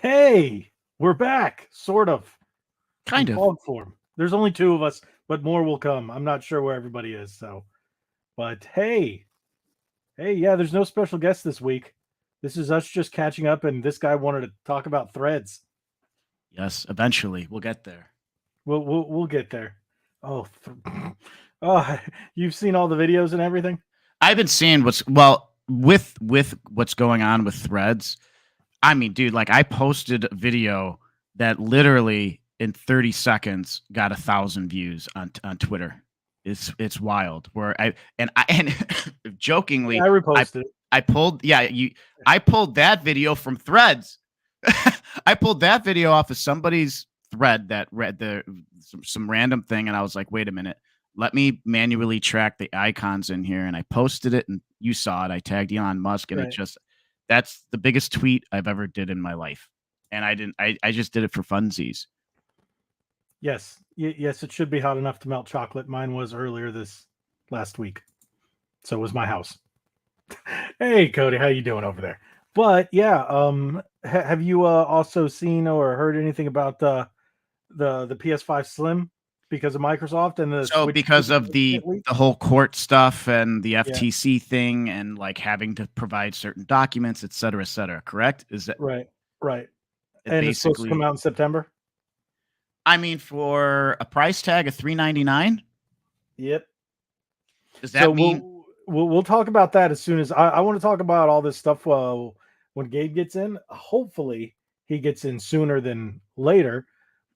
Hey, we're back, sort of, in Kind of. fog form. There's only two of us, but more will come. I'm not sure where everybody is, but hey, yeah, there's no special guest this week. This is us just catching up, and this guy wanted to talk about threads. Yes, eventually we'll get there. We'll get there. Oh, oh, you've seen all the videos and everything. I've been seeing with what's going on with threads. I mean, dude, like I posted a video that literally in 30 seconds got 1,000 views on Twitter. It's wild. Where and Yeah, jokingly, I I reposted it. I pulled I pulled that video from threads. I pulled that video off of somebody's thread that read some random thing, and I was like, wait a minute, let me manually track the icons in here, and I posted it, and you saw it. I tagged Elon Musk, and it Right. just that's the biggest tweet I've ever did in my life, and I didn't. I just did it for funsies. Yes. Yes, it should be hot enough to melt chocolate. Mine was earlier this last week. So was my house. Hey Cody, how you doing over there? But yeah, have you also seen or heard anything about the PS5 Slim because of Microsoft and the So Switch 2 because of get the leaked? the whole court stuff and the Yeah, FTC thing and like having to provide certain documents, et cetera, correct? Is that right, right. it And it's supposed to come basically out in September. I mean, for a price tag of 399, Yep. does So that mean we'll talk about that as soon as I want to talk about all this stuff when Gabe gets in. Hopefully he gets in sooner than later.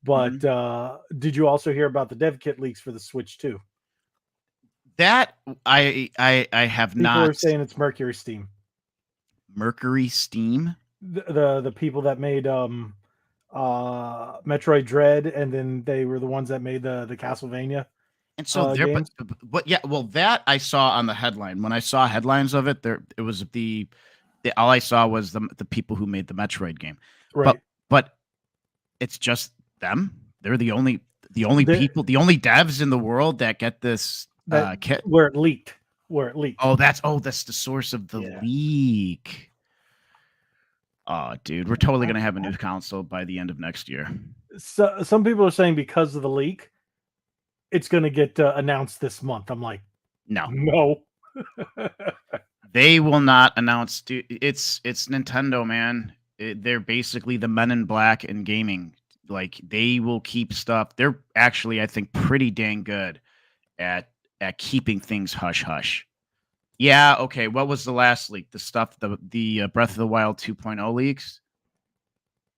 But mhm. did you also hear about the dev kit leaks for the Switch 2? That I have People are not. saying it's Mercury Steam. Mercury Steam? The people that made Metroid Dread, and then they were the ones that made the Castlevania And so there, games. but yeah, well, that I saw on the headline. When I saw headlines of it, there it was the all I saw was the people who made the Metroid game. But Right. but it's just them. They're the only The, people, the only devs in the world that get this that kit. where it leaked. Where it leaked. Oh, that's the source of the Yeah. leak. Oh, dude, we're totally I, gonna have a new console by the end of next year. so some people are saying because of the leak, it's going to get announced this month. I'm like, No, no. they will not announce. It's Nintendo, man. They're basically the Men in Black in gaming. Like they will keep stuff. They're actually, I think, pretty dang good at at keeping things hush hush. Yeah. Okay. What was the last leak? The stuff the Breath of the Wild 2.0 leaks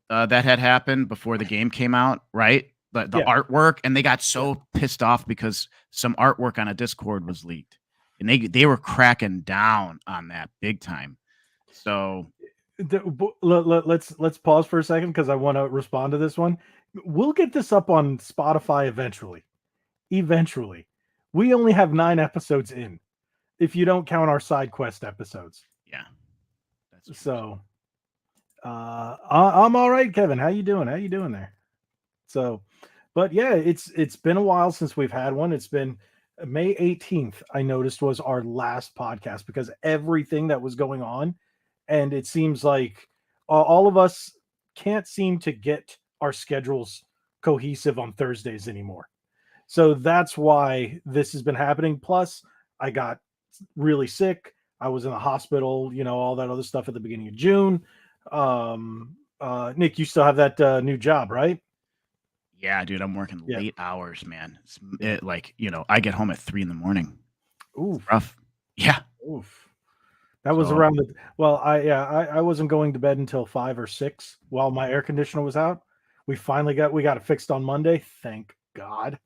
that had happened before the game came out, right? The Yeah, artwork, and they got yeah. so pissed off because some artwork on a Discord was leaked, and they were cracking down on that big time. So Let's pause for a second because I want to respond to this one. We'll get this up on Spotify eventually. Eventually, we only have 9 episodes in, if you don't count our side quest episodes. yeah, that's true too. So, I'm all right, Kevin. How you doing? How you doing there? So, but yeah, it's been a while since we've had one. It's been May 18th. I noticed was our last podcast because everything that was going on, and it seems like all of us can't seem to get our schedules cohesive on Thursdays anymore. So that's why this has been happening. Plus, I got really sick. I was in the hospital, all that other stuff at the beginning of June. Nick, you still have that new job, right? Yeah, dude, I'm working Yeah, late hours, man. yeah. Like I get home at 3 in the morning. It's Oof, rough. Yeah. oof. That was So around the well, I wasn't going to bed until 5 or 6 while my air conditioner was out. We got it fixed on Monday. Thank God.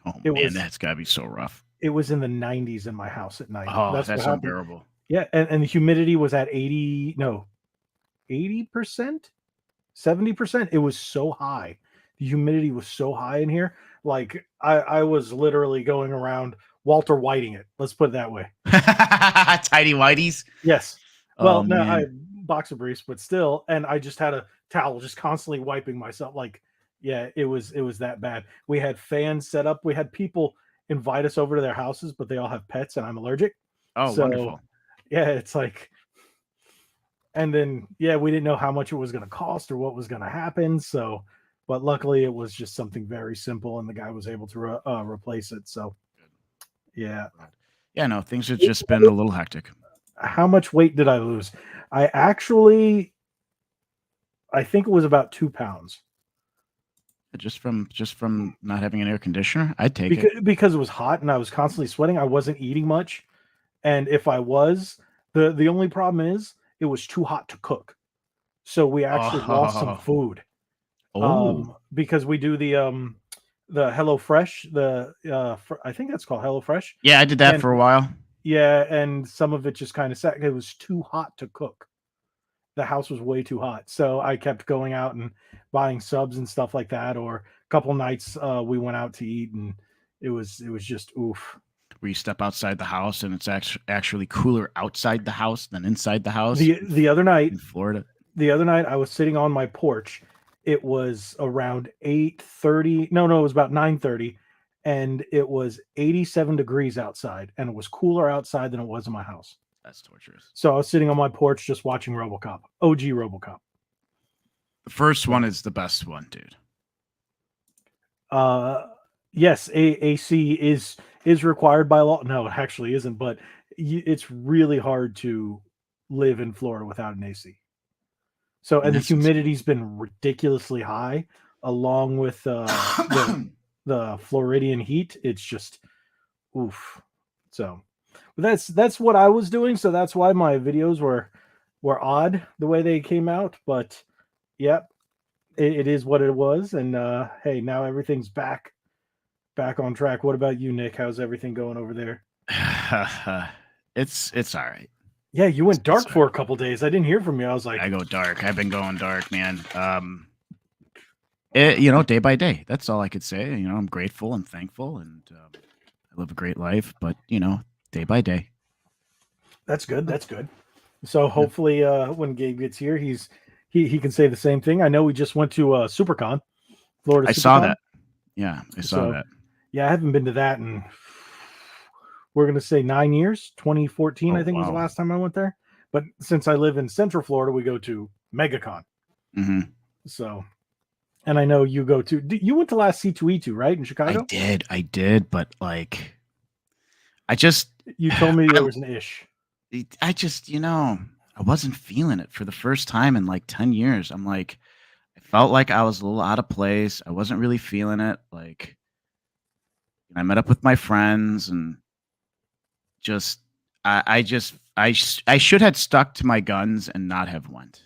oh It man, was that's gotta be so rough. it was in the 90s in my house at night. Oh, That's what that's happened. unbearable. Yeah, and the humidity was at 80, no, 80%, 70%. It was so high. The humidity was so high in here. Like I was literally going around Walter Whiting it. Let's put it that way. Tidy whities. Yes. Oh Well, no, I man. boxer briefs, but still, and I just had a towel just constantly wiping myself. Like, yeah, it was that bad. We had fans set up. We had people invite us over to their houses, but they all have pets, and I'm allergic. Oh, So wonderful. yeah, it's like And then yeah, we didn't know how much it was going to cost or what was going to happen. So, but luckily it was just something very simple, and the guy was able to replace it. So yeah. Yeah, no, things have just been a little hectic. How much weight did I lose? I actually, I think it was about 2 pounds. Just from not having an air conditioner, I'd take Because it was hot and I was constantly sweating. I wasn't eating much, and if I was, the only problem is it was too hot to cook. So we actually lost some Oh, food. oh, Because we do the Hello Fresh, I think that's called Hello Fresh, yeah, I did that and for a while. yeah, and some of it just kind of sat. It was too hot to cook. The house was way too hot, so I kept going out and buying subs and stuff like that. Or a couple nights we went out to eat, and it was just oof. Where you step outside the house and it's actually cooler outside the house than inside the house The other night, in Florida. I was sitting on my porch. It was around 8:30. No, it was about 9:30, and it was 87 degrees outside, and it was cooler outside than it was in my house. That's torturous. So I was sitting on my porch just watching RoboCop, OG RoboCop. The first one is the best one, dude. Uh, yes, AC is required by law. No, it actually isn't, but it's really hard to live in Florida without an AC. So, and the humidity's been ridiculously high, along with the Floridian heat. It's just oof. So, but that's what I was doing. So that's why my videos were odd the way they came out. But yep, it is what it was. And hey, now everything's back on track. What about you, Nick? How's everything going over there? It's all right. Yeah, you went dark for a couple days. I didn't hear from you. I was like, I go dark. I've been going dark, man. Day by day. That's all I could say. I'm grateful and thankful, and I live a great life. But day by day. That's good. That's good. So hopefully, when Gabe gets here, he can say the same thing. I know we just went to SuperCon, Florida. I saw that. Yeah, I saw that. Yeah, I haven't been to that in, we're gonna say 9 years. 2014, I think was the last time I went there. But since I live in Central Florida, we go to MegaCon. Mm-hmm. So, and I know you go to. You went to last C2E2, right, in Chicago? I did, but like, you told me there was an ish. I wasn't feeling it for the first time in like 10 years. I'm like, I felt like I was a little out of place. I wasn't really feeling it. Like, I met up with my friends and just, I should have stuck to my guns and not have went.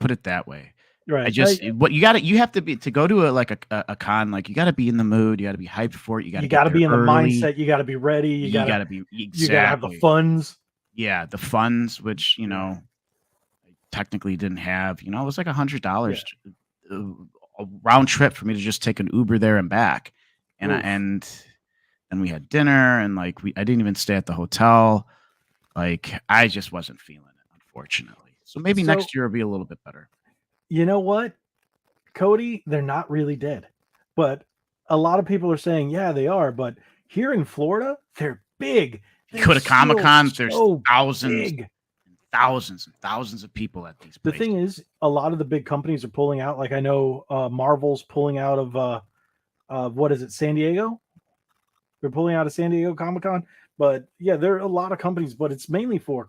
Put it that way. Right. You have to be to go to a con, like you got to be in the mood, you got to be hyped for it, you got to be in the mindset, you got to be ready, you got to be exactly. You got to have the funds. Yeah, the funds, which I technically didn't have. It was like $100 a round trip for me to just take an Uber there and back, and we had dinner, and like I didn't even stay at the hotel. Like I just wasn't feeling it, unfortunately. So maybe next year will be a little bit better. You know what, Cody? They're not really dead, but a lot of people are saying, yeah, they are. But here in Florida, they're big. You go to Comic-Con, there's thousands, big. thousands and thousands of people at these places. The thing is, a lot of the big companies are pulling out. Like I know Marvel's pulling out of what is it, San Diego? They're pulling out of San Diego Comic-Con. But yeah, there are a lot of companies, but it's mainly for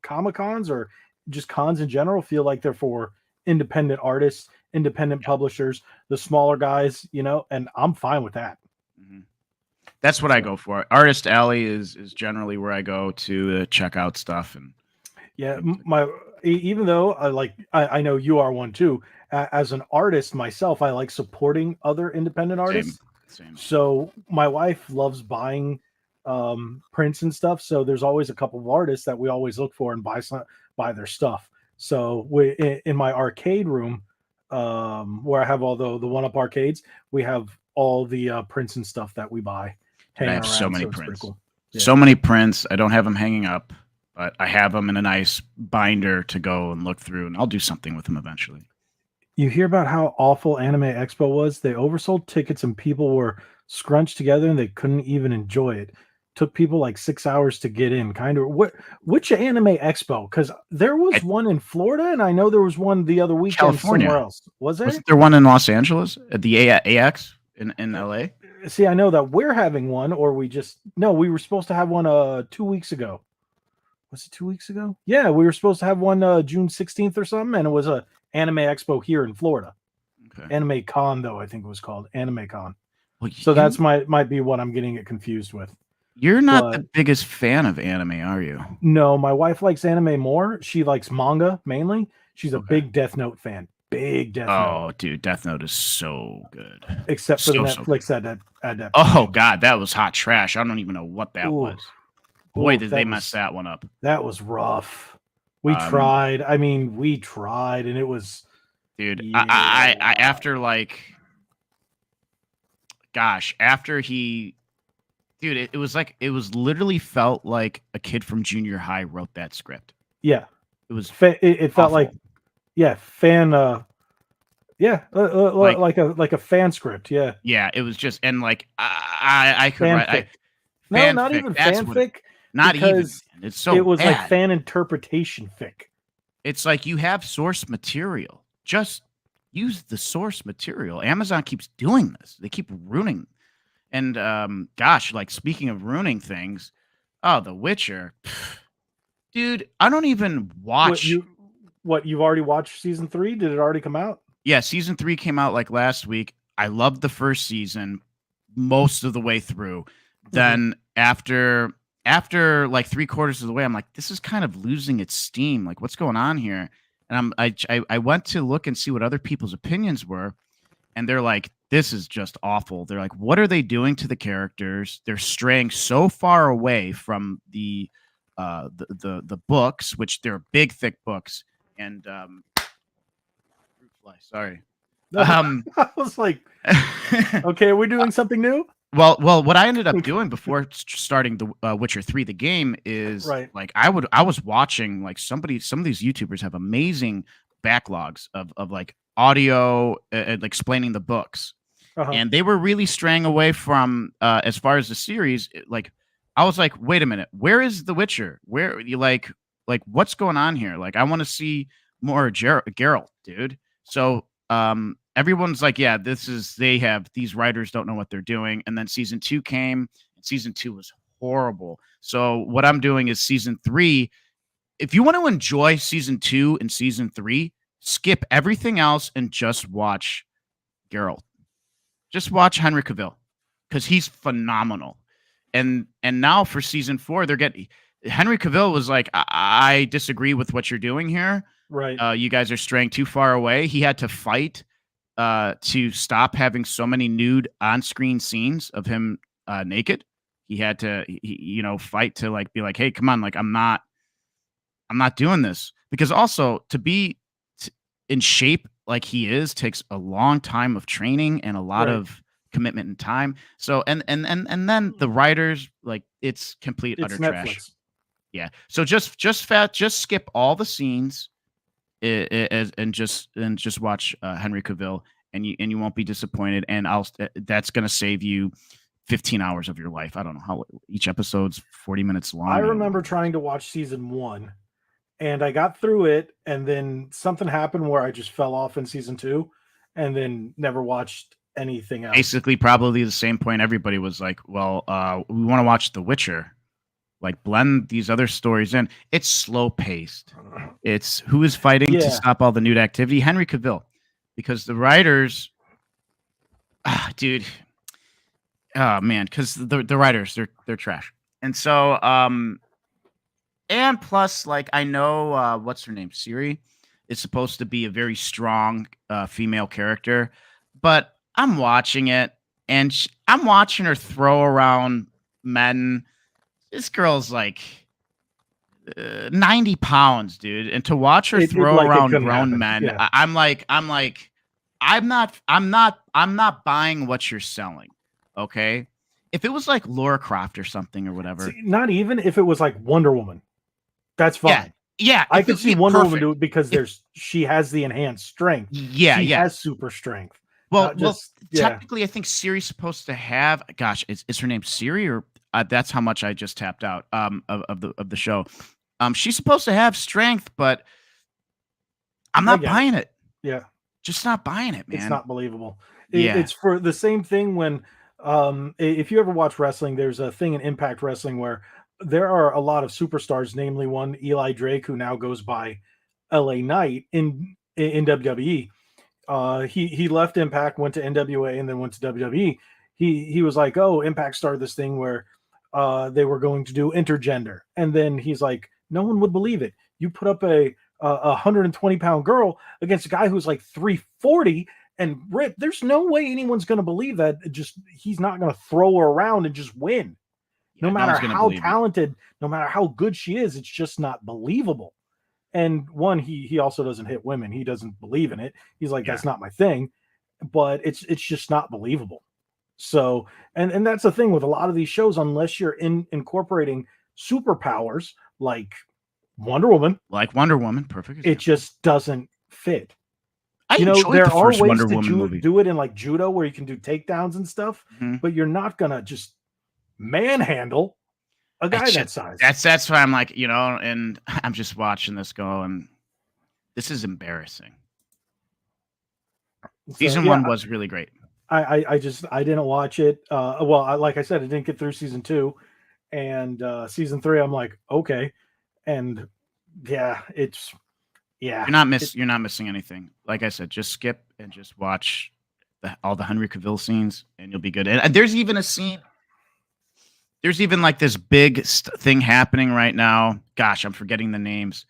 Comic-Cons or just cons in general. Feel like they're for independent artists, independent publishers, the smaller guys, and I'm fine with that. Mm-hmm. That's what I go for. Artist Alley is generally where I go to check out stuff. And yeah, even though I know you are one too. As an artist myself, I like supporting other independent artists. Same. So my wife loves buying prints and stuff. So there's always a couple of artists that we always look for and buy their stuff. So in my arcade room, where I have all the one-up arcades, we have all the prints and stuff that we buy. I have so many prints. Cool. Yeah. So many prints. I don't have them hanging up, but I have them in a nice binder to go and look through, and I'll do something with them eventually. You hear about how awful Anime Expo was? They oversold tickets and people were scrunched together and they couldn't even enjoy it. took people like 6 hours to get in. Kind of which anime expo? Because there was one in Florida, and I know there was one the other weekend somewhere California. else. Was there? Wasn't there one in Los Angeles at the AX in LA? See, I know that we're having one, or we were supposed to have one 2 weeks ago. Was it 2 weeks ago? Yeah, we were supposed to have one June 16th or something, and it was a anime expo here in Florida. Okay. Anime Con, though, I think it was called Anime Con. Well, so that's might be what I'm getting it confused with. You're not the biggest fan of anime, are you? No, my wife likes anime more. She likes manga mainly. She's a big Death Note fan. Big Death Note. Oh, dude, Death Note is so good. Except for the Netflix adaptation. Oh God, that was hot trash. I don't even know what that was. Boy, did they mess that one up. That was rough. We tried. I mean, we tried, and it was. Dude, I after like, gosh, after he, dude, it was like it was literally felt like a kid from junior high wrote that script. Yeah, it was. It felt like, fan. Like a fan script. Yeah. Yeah, it was just, and like I could write. No, not even fanfic. Not even. It's so. It was bad. like fan interpretation fic. It's like you have source material. Just use the source material. Amazon keeps doing this. They keep ruining. And gosh, like speaking of ruining things, The Witcher, dude. I don't even watch. You've already watched season 3? Did it already come out? Yeah, season 3 came out like last week. I loved the first season most of the way through. Then after like 3/4 of the way, I'm like, this is kind of losing its steam. Like, what's going on here? And I went to look and see what other people's opinions were, and they're like, this is just awful. They're like, what are they doing to the characters? They're straying so far away from the books, which they're big, thick books, and fruit fly. Sorry. I was like, okay, are we doing something new? Well, what I ended up doing before starting the Witcher 3, the game, is like I was watching like some of these YouTubers have amazing backlogs of like audio and explaining the books, and they were really straying away from as far as the series. Like I was like, wait a minute, where is The Witcher? Where you like what's going on here? Like I want to see more Geralt, dude. So everyone's like, yeah, these writers don't know what they're doing. And then season 2 came, and season 2 was horrible. So what I'm doing is season 3. If you want to enjoy season 2 and season 3, skip everything else and just watch Geralt. Just watch Henry Cavill, because he's phenomenal. And now for season 4, Henry Cavill was like, I disagree with what you're doing here. Right. You guys are straying too far away. He had to fight to stop having so many nude on-screen scenes of him naked. He had to, fight to like be like, hey, come on, like I'm not doing this, because also to be in shape like he is takes a long time of training and a lot of commitment and time. So and then the writers, like it's utter Netflix. trash. Yeah. So just skip all the scenes. And just watch Henry Cavill, and you won't be disappointed. And that's gonna save you 15 hours of your life. I don't know how each episode's 40 minutes long. I remember trying to watch season 1, and I got through it, and then something happened where I just fell off in season 2, and then never watched anything else. Basically, probably the same point. Everybody was like, "Well, we want to watch The Witcher." Like blend these other stories in. It's slow paced. It's who is fighting to stop all the nude activity? Henry Cavill, because the writers, dude, oh man, because the writers they're trash. And so and plus, like I know what's her name, Siri, is supposed to be a very strong female character, but I'm watching it and I'm watching her throw around men. This girl's like 90 pounds, dude, and to watch her throw around grown men, I'm not buying what you're selling. Okay, if it was like Lara Croft or something or whatever, not even if it was like Wonder Woman, that's fine. Yeah, I could see Wonder Woman do it because she has the enhanced strength. Yeah, she has super strength. Well, technically, I think Siri's supposed to have. Gosh, is her name Siri or That's how much I just tapped out of the show. She's supposed to have strength, but I'm I not get it. buying it. Yeah. Just not buying it, It's man. not believable. Yeah. It's for the same thing when if you ever watch wrestling, there's a thing in Impact Wrestling where there are a lot of superstars, namely one Eli Drake, who now goes by LA Knight in WWE. He left Impact, went to NWA, and then went to WWE. He was like, oh, Impact started this thing where they were going to do intergender, and then he's like, no one would believe it. You put up a 120-pound girl against a guy who's like 340 and Rip. There's no way anyone's going to believe that. Just he's not going to throw her around and just win. No Yeah, no matter one's gonna how believe it. talented, no matter how good she is, it's just not believable. And one, he also doesn't hit women. He doesn't believe in it. He's like, Yeah. that's not my thing. But it's just not believable. So, and that's the thing with a lot of these shows, unless you're incorporating superpowers like Wonder Woman, Like Wonder Woman, perfect it example. just doesn't fit. I You know, enjoyed there the are first ways Wonder to Woman movie. do it in like judo where you can do takedowns and stuff, Mhm. but you're not gonna just manhandle a guy It's that just, size. that's why I'm like, and I'm just watching this go, and this is embarrassing. So, Season yeah, 1 was really great. I just I didn't watch it. Well, like I said, I didn't get through season 2, and season 3, I'm like, okay, and yeah, it's yeah, You're not missing anything. Like I said, just skip and just watch all the Henry Cavill scenes, and you'll be good. And there's even a scene. There's even like this big thing happening right now. Gosh, I'm forgetting the names.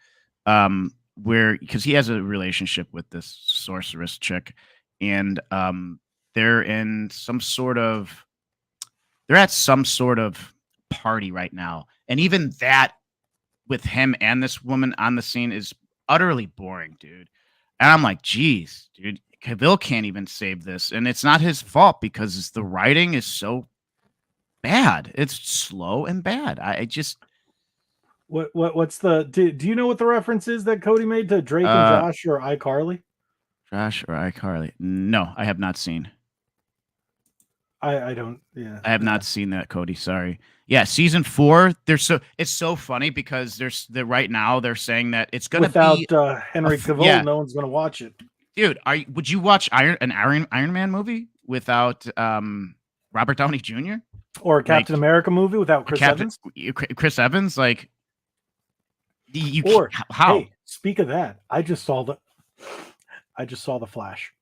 Where because he has a relationship with this sorceress chick, and they're in some sort of they're at some sort of party right now, and even that with him and this woman on the scene is utterly boring, dude. And I'm like, geez, dude, Cavill can't even save this, and it's not his fault because the writing is so bad. It's slow and bad. I just what's the do you know what the reference is that Cody made to Drake and uh Josh or iCarly? Josh or iCarly. No, I have not seen. I don't. Yeah, I have yeah. not seen that, Cody. Sorry. Yeah, season 4. It's so funny because right now they're saying that it's gonna Without be Henry Cavill, yeah, no one's gonna watch it. dude. Would you watch Iron Man movie without Robert Downey Jr.? Or a Like Captain America movie without Chris Captain Evans? Chris Evans? Like you Or how? hey, speak of that, I just saw the Flash.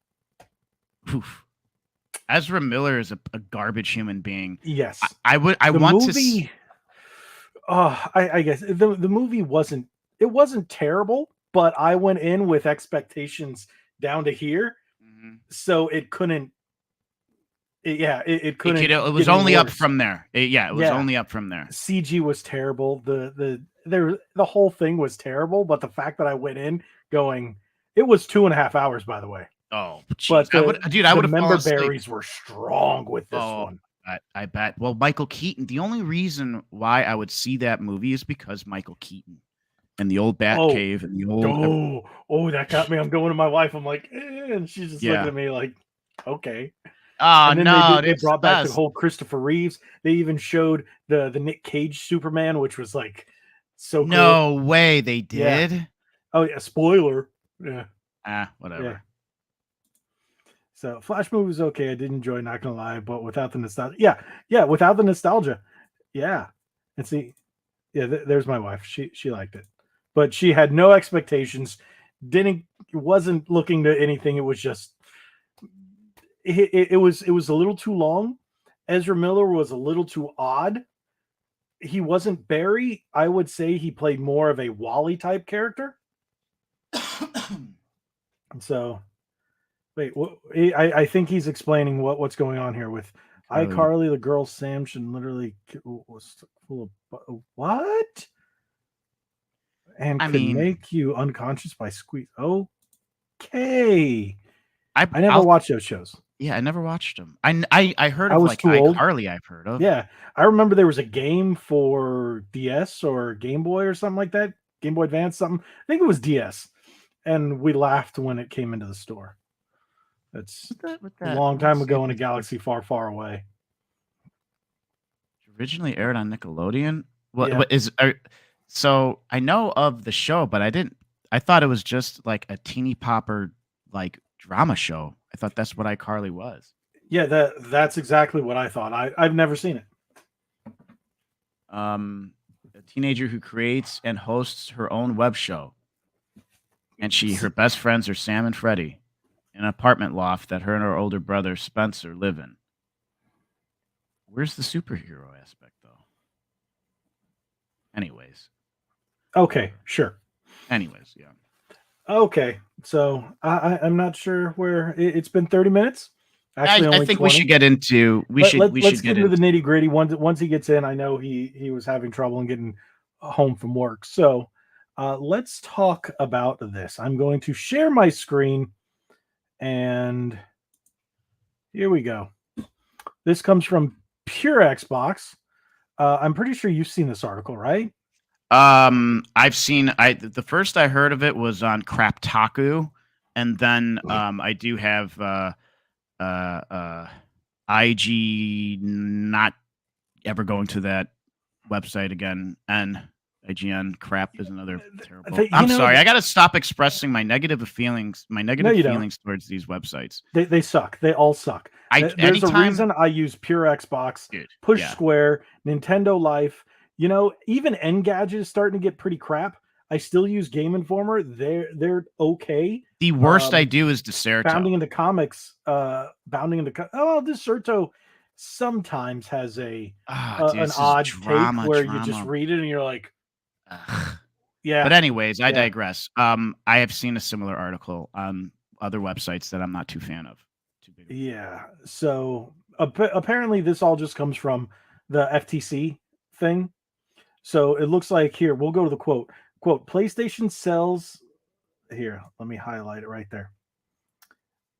Oof. Ezra Miller is a garbage human being. Yes, I the want movie. to. I guess the movie wasn't terrible, but I went in with expectations down to here, Mhm. so it couldn't. It couldn't. It was get any only up worse. from there. It was Yeah, only up from there. CG was terrible. The whole thing was terrible. But the fact that I went in going, it was 2.5 hours, by the way. Oh, jeez. But the I the would have fallen member asleep. berries were strong with this Oh, one. I bet. Well, Michael Keaton. The only reason why I would see that movie is because Michael Keaton and the old Oh, Batcave and the old. that got me. I'm going to my wife. I'm like, and she's just looking Yeah. at me like, okay. Oh And then no, they it's the brought back the best. whole Christopher Reeves. They even showed the Nick Cage Superman, which was like so cool. No way they Yeah. did. Oh yeah. Spoiler. Yeah. Yeah. Whatever. So Flash movie was okay. I did enjoy, not gonna lie, but without the nostalgia, yeah, without the nostalgia, yeah. And see, yeah, there's my wife. She liked it, but she had no expectations. Didn't wasn't looking to anything. It was just it was a little too long. Ezra Miller was a little too odd. He wasn't Barry. I would say he played more of a Wally type character. So wait, I think he's explaining what's going on here with iCarly. The girl Sam should literally was full of what? And could make you unconscious by squeeze. Okay, I never watched those shows. Yeah, I never watched them. I heard I of was like too old. iCarly. I've heard of. Yeah, I remember there was a game for DS or Game Boy or something like that. Game Boy Advance, something. I think it was DS, and we laughed when it came into the store. That's a long time ago in a galaxy far, far away. Originally aired on Nickelodeon. What Yeah. what is so I know of the show, but I thought it was just like a teeny popper like drama show. I thought that's what iCarly was. Yeah, that's exactly what I thought. I've never seen it. A teenager who creates and hosts her own web show, and her See, best friends are Sam and Freddie, in an apartment loft that her and her older brother Spencer live in. Where's the superhero aspect, though? Anyways, okay, sure. yeah. Okay, so I'm not sure where it's been 30 minutes. Actually, I only think we should 20. get into Let's get get into the into nitty gritty. Once he gets in, I know he was having trouble in getting home from work. So let's talk about this. I'm going to share my screen, and here we go. This comes from Pure Xbox. I'm pretty sure you've seen this article, right? I've seen the first I heard of it was on Craptaku, and then I do have uh IG not ever going to that website again. And IGN crap is another terrible. You I'm know, sorry. I got to stop expressing my negative feelings. My no, negative you don't. feelings towards these websites. They suck. They all suck. There's a Anytime, reason I use Pure Xbox, dude. Push Yeah, Square, Nintendo Life. Even Engadget is starting to get pretty crap. I still use Game Informer. They're okay. the worst I Um, do is Deserto. bounding into comics, Deserto sometimes has Ah, dude, an this is odd take drama, where you just drama. read it and you're like, Ugh. yeah, But anyways, I yeah, digress. I have seen a similar article on other websites that I'm not too fan of. Too big of a fan. yeah. So apparently, this all just comes from the FTC thing. So it looks like here, we'll go to the quote. Quote, PlayStation sells here, let me highlight it right there.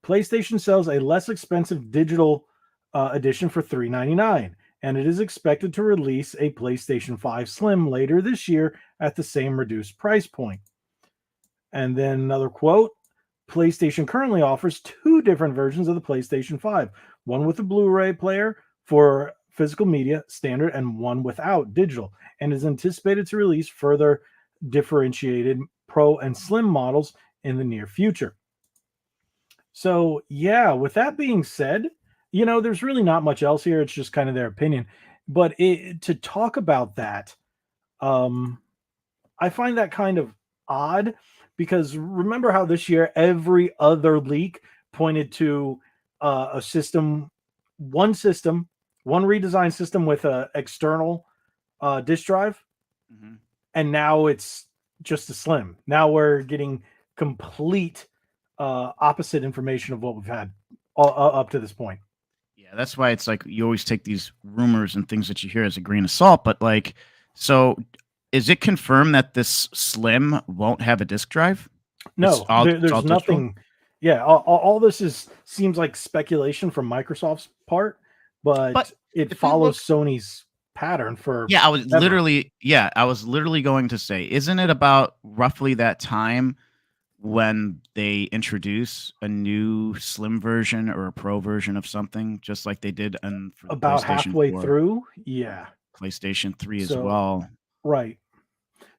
PlayStation sells a less expensive digital edition for $399, and it is expected to release a PlayStation 5 Slim later this year at the same reduced price point. And then another quote, PlayStation currently offers two different versions of the PlayStation 5, one with a Blu-ray player for physical media standard and one without digital, and is anticipated to release further differentiated Pro and Slim models in the near future. So, yeah, with that being said, there's really not much else here. It's just kind of their opinion. But to talk about that, um, I find that kind of odd because remember how this year every other leak pointed to a system, one redesigned system with a external disk drive, Mm-hmm. and now it's just a slim. Now we're getting complete opposite information of what we've had up to this point. Yeah, that's why it's like you always take these rumors and things that you hear as a grain of salt. But like, so is it confirmed that this Slim won't have a disk drive? No, It's all there's digital. nothing. Yeah, all this seems like speculation from Microsoft's part, but But it if we look, follows Sony's pattern for yeah, ever. I was literally going to say, isn't it about roughly that time when they introduce a new slim version or a pro version of something, just like they did for the About PlayStation halfway 4, through, yeah. PlayStation 3 as So well. right.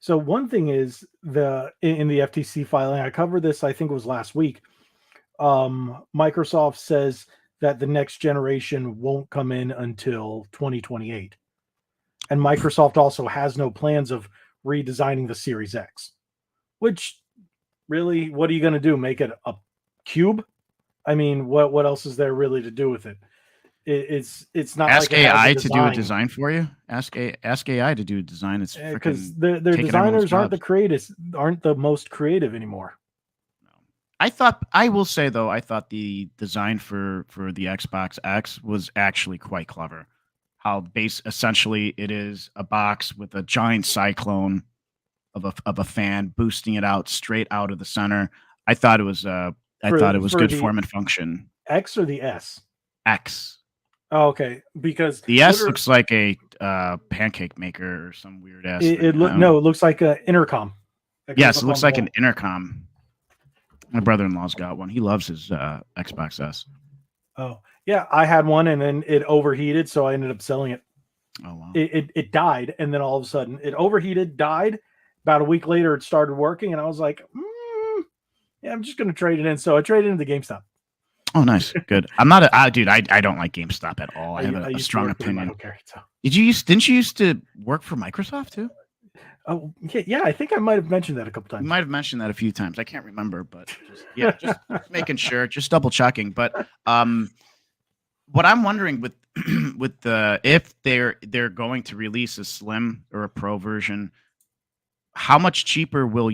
So one thing is in the FTC filing, I covered this. I think it was last week. Microsoft says that the next generation won't come in until 2028, and Microsoft also has no plans of redesigning the Series X. Which really, what are you going to do? Make it a cube? I mean, what else is there really to do with it? It's not like Ask it has a AI to do a design design for you. Ask AI to do a design. It's because freaking their taking everyone's designers jobs. aren't the most creative anymore. I will say though, I thought the design for the Xbox X was actually quite clever. How essentially it is a box with a giant cyclone of a fan boosting it out straight out of the center. I thought it was For good the form and function. X or the S? X. Oh, okay, because The S looks like a pancake maker or some weird ass thing. it looks like an intercom. That goes Yes, up it on looks the like an wall. intercom. My brother-in-law's got one. He loves his Xbox S. Oh, yeah, I had one and then it overheated, so I ended up selling it. Oh wow. It died, and then all of a sudden it overheated, died. About a week later, it started working, and I was like, yeah, I'm just going to trade it in. So I traded into GameStop. Oh, nice, good. I'm not a dude. I don't like GameStop at all. I have I a used to strong work for them. I opinion. don't care. So. Didn't you used to work for Microsoft too? Oh yeah, I think I might have mentioned that a couple You times. might have mentioned that a few times. I can't remember, but just making sure, just double checking. But what I'm wondering with with the if they're going to release a slim or a pro version, how much cheaper will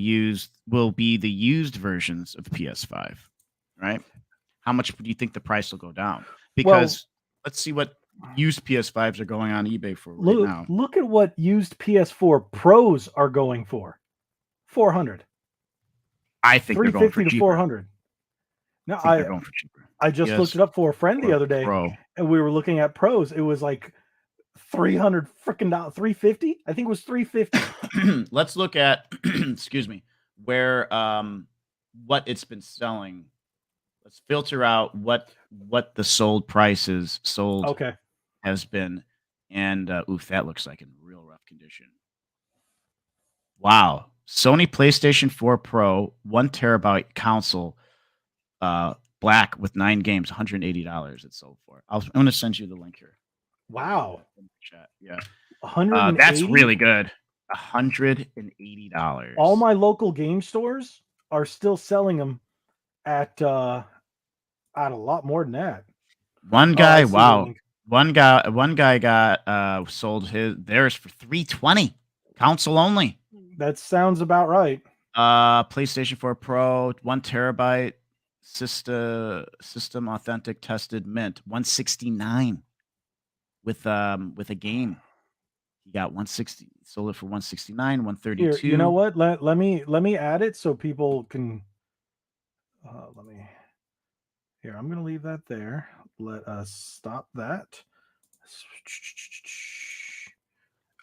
be the used versions of PS5, right? How much do you think the price will go down? Well, Because let's see what used PS5s are going on eBay for right look now. look at what used PS4 Pros are going for. 400. I think they're going for 350 to cheaper. 400. Now I think they're going for cheaper. I just looked it up for a friend the other day, Pro. and we were looking at pros. It was like 300 freaking dollars, 350. I think it was 350. Let's look at excuse me, where what it's been selling. Let's filter out what the sold prices Okay. has been, and oof, that looks like in real rough condition. Wow, Sony PlayStation 4 Pro 1 terabyte console, black with 9 games, $180 it sold for. I'm going to send you the link here. Wow. Chat. Yeah. 180. That's really good. $180. All my local game stores are still selling them at a lot more than that. One guy, wow. One guy got sold theirs for $320. Console only. That sounds about right. PlayStation 4 Pro, 1 terabyte, system authentic tested mint, $169 with a game. He got 160, sold it for 169, 132. Here, you know what? Let me add it so people can. Here, I'm gonna leave that there. Let us stop that.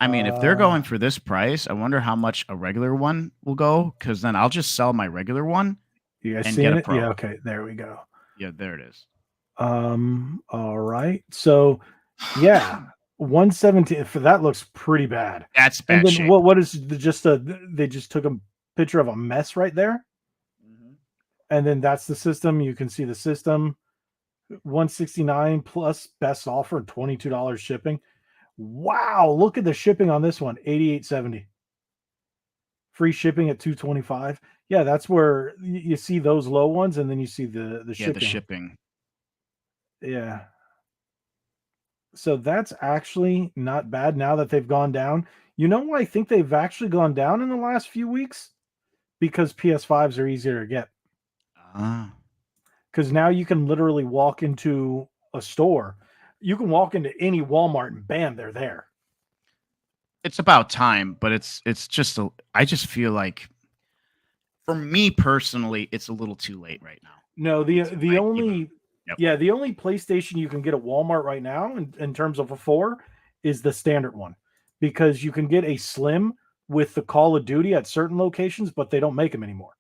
I mean, if they're going for this price, I wonder how much a regular one will go. Because then I'll just sell my regular one. You guys seeing it? Yeah. Okay. There we go. Yeah, there it is. All right. So, yeah, 117. That looks pretty bad. That's bad. And then shape. what is just they just took a picture of a mess right there, and then that's the system. You can see the system. 169 plus best offer, $22 shipping. Wow, look at the shipping on this one, $88.70. Free shipping at $225. Yeah, that's where you see those low ones, and then you see the shipping. Yeah, the shipping. Yeah. So that's actually not bad now that they've gone down. You know why I think they've actually gone down in the last few weeks? Because PS5s are easier to get. Because now you can literally walk into a store. You can walk into any Walmart and bam, they're there. It's about time, but it's just I just feel like, for me personally, it's a little too late right now. No, the only PlayStation you can get at Walmart right now in terms of a 4 is the standard one, because you can get a Slim with the Call of Duty at certain locations, but they don't make them anymore.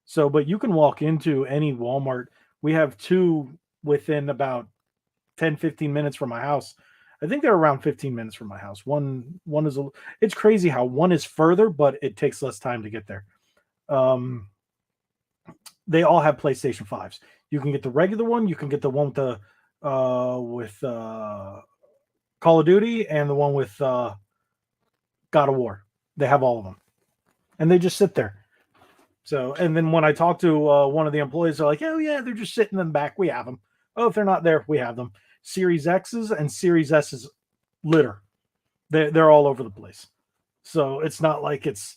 So, but you can walk into any Walmart. We have 2 within about 10, 15 minutes from my house. I think they're around 15 minutes from my house. One is it's crazy how one is further, but it takes less time to get there. They all have PlayStation 5s. You can get the regular one. You can get the one with Call of Duty, and the one with God of War. They have all of them, and they just sit there. So, and then when I talk to one of the employees, they're like, "Oh yeah, they're just sitting in the back. We have them. Oh, if they're not there, we have them." Series X's and Series S's litter. They're all over the place. So it's not like it's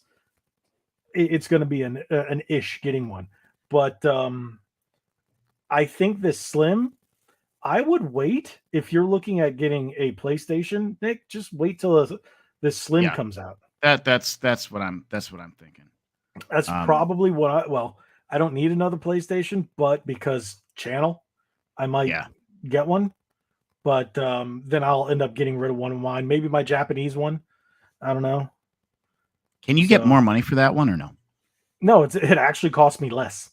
going to be an ish getting one. But I think this Slim, I would wait if you're looking at getting a PlayStation, Nick. Just wait till this Slim comes out. That's what I'm thinking. That's probably what I don't need another PlayStation, but because channel, I might get one. But then I'll end up getting rid of one of mine. Maybe my Japanese one. I don't know. Can you get more money for that one or no? No, it actually cost me less.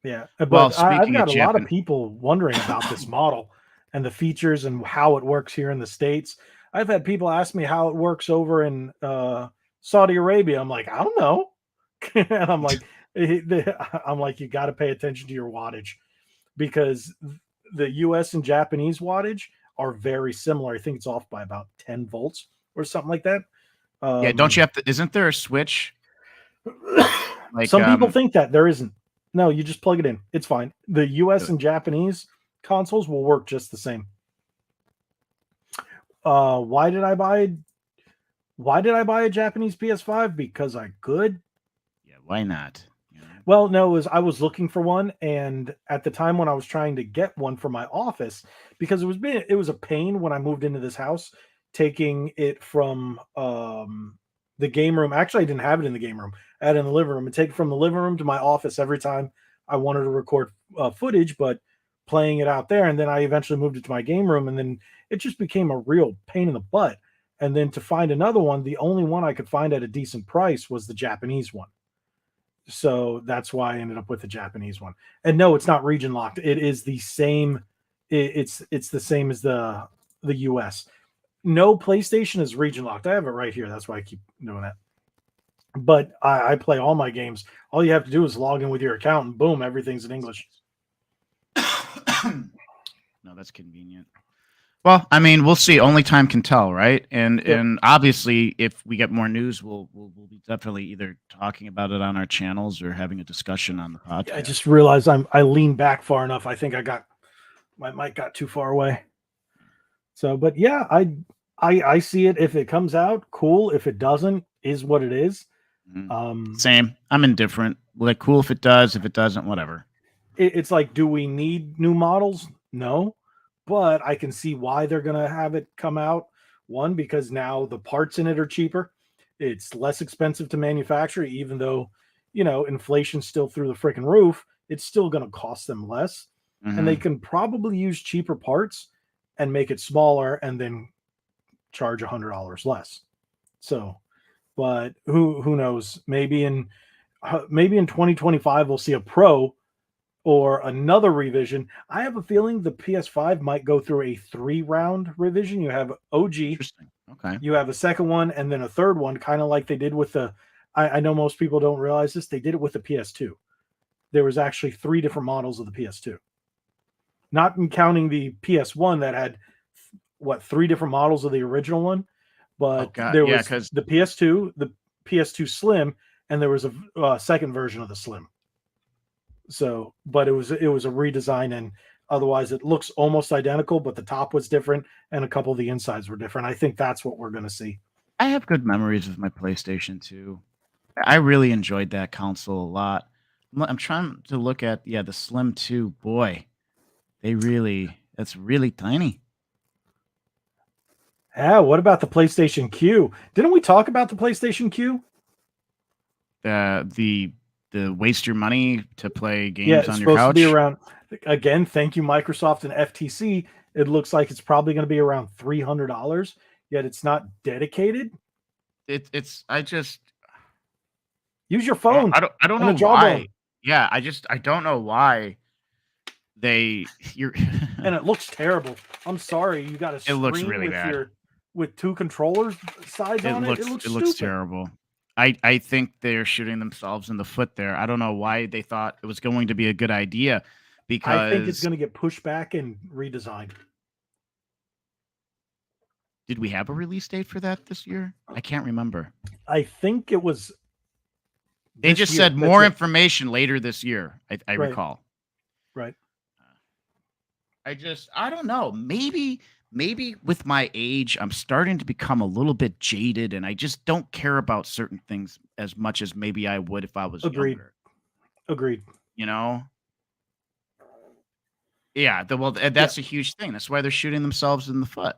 Yeah, but well, I've got a lot of people wondering about this model. and the features and how it works here in the States. I've had people ask me how it works over in Saudi Arabia. I'm like, I don't know. And I'm like, you got to pay attention to your wattage because the US and Japanese wattage are very similar. I think it's off by about 10 volts or something like that. Yeah, don't you have to? Isn't there a switch? Like, Some people think that there isn't. No, you just plug it in. It's fine. The US and Japanese consoles will work just the same. Why did I buy a Japanese PS5? Because I could. yeah, why not? You know? Well, no, I was looking for one, and at the time when I was trying to get one for my office, because it was a pain when I moved into this house, taking it from the game room. Actually, I didn't have it in the game room. I had it in the living room, and take it from the living room to my office every time I wanted to record footage, but playing it out there. And then I eventually moved it to my game room, and then it just became a real pain in the butt. And then to find another one, the only one I could find at a decent price was the Japanese one. So that's why I ended up with the Japanese one. And no, it's not region locked. It is the same. It's the same as the US. No PlayStation is region locked. I have it right here. That's why I keep doing that. But I play all my games. All you have to do is log in with your account, and boom, everything's in English. No, that's convenient. Well, I mean, we'll see. Only time can tell, right? And obviously, if we get more news, we'll be definitely either talking about it on our channels or having a discussion on the podcast. I just realized I leaned back far enough. I think my mic got too far away. So, but yeah, I see it. If it comes out, cool. If it doesn't, is what it is. Same. I'm indifferent. Like, cool if it does. If it doesn't, whatever. It's like, do we need new models? No. But I can see why they're going to have it come out. One, because now the parts in it are cheaper. It's less expensive to manufacture, even though, inflation's still through the freaking roof. It's still going to cost them less. And they can probably use cheaper parts and make it smaller and then charge $100 less. So, but who knows? Maybe in 2025, we'll see a Pro or another revision. I have a feeling the PS5 might go through a 3-round revision. You have OG. Interesting. Okay. You have a second one and then a third one, kind of like they did with I know most people don't realize this. They did it with the PS2. There was actually 3 different models of the PS2. Not counting the PS1 that had 3 different models of the original one, but there was the PS2, the PS2 Slim, and there was a second version of the Slim. So, but it was a redesign, and otherwise it looks almost identical, but the top was different and a couple of the insides were different. I think that's what we're going to see. I have good memories of my PlayStation 2. I really enjoyed that console a lot. I'm trying to look at the Slim 2. Boy, that's really tiny. Yeah, what about the PlayStation Q? Didn't we talk about the PlayStation Q? The waste your money to play games on your couch. Yeah, it's supposed to be around. Again, thank you, Microsoft and FTC. It looks like it's probably going to be around $300. Yet it's not dedicated. I just use your phone. I don't know why. Yeah, I don't know why you're and it looks terrible. I'm sorry, you got to. It looks really bad with 2 controllers sides on it. It looks terrible. I think they're shooting themselves in the foot there. I don't know why they thought it was going to be a good idea, because I think it's going to get pushed back and redesigned. Did we have a release date for that this year? I can't remember. I think it was. They just said more information later this year. I recall. Right. I don't know. Maybe with my age, I'm starting to become a little bit jaded, and I just don't care about certain things as much as maybe I would if I was younger. Agreed. Yeah. That's a huge thing. That's why they're shooting themselves in the foot.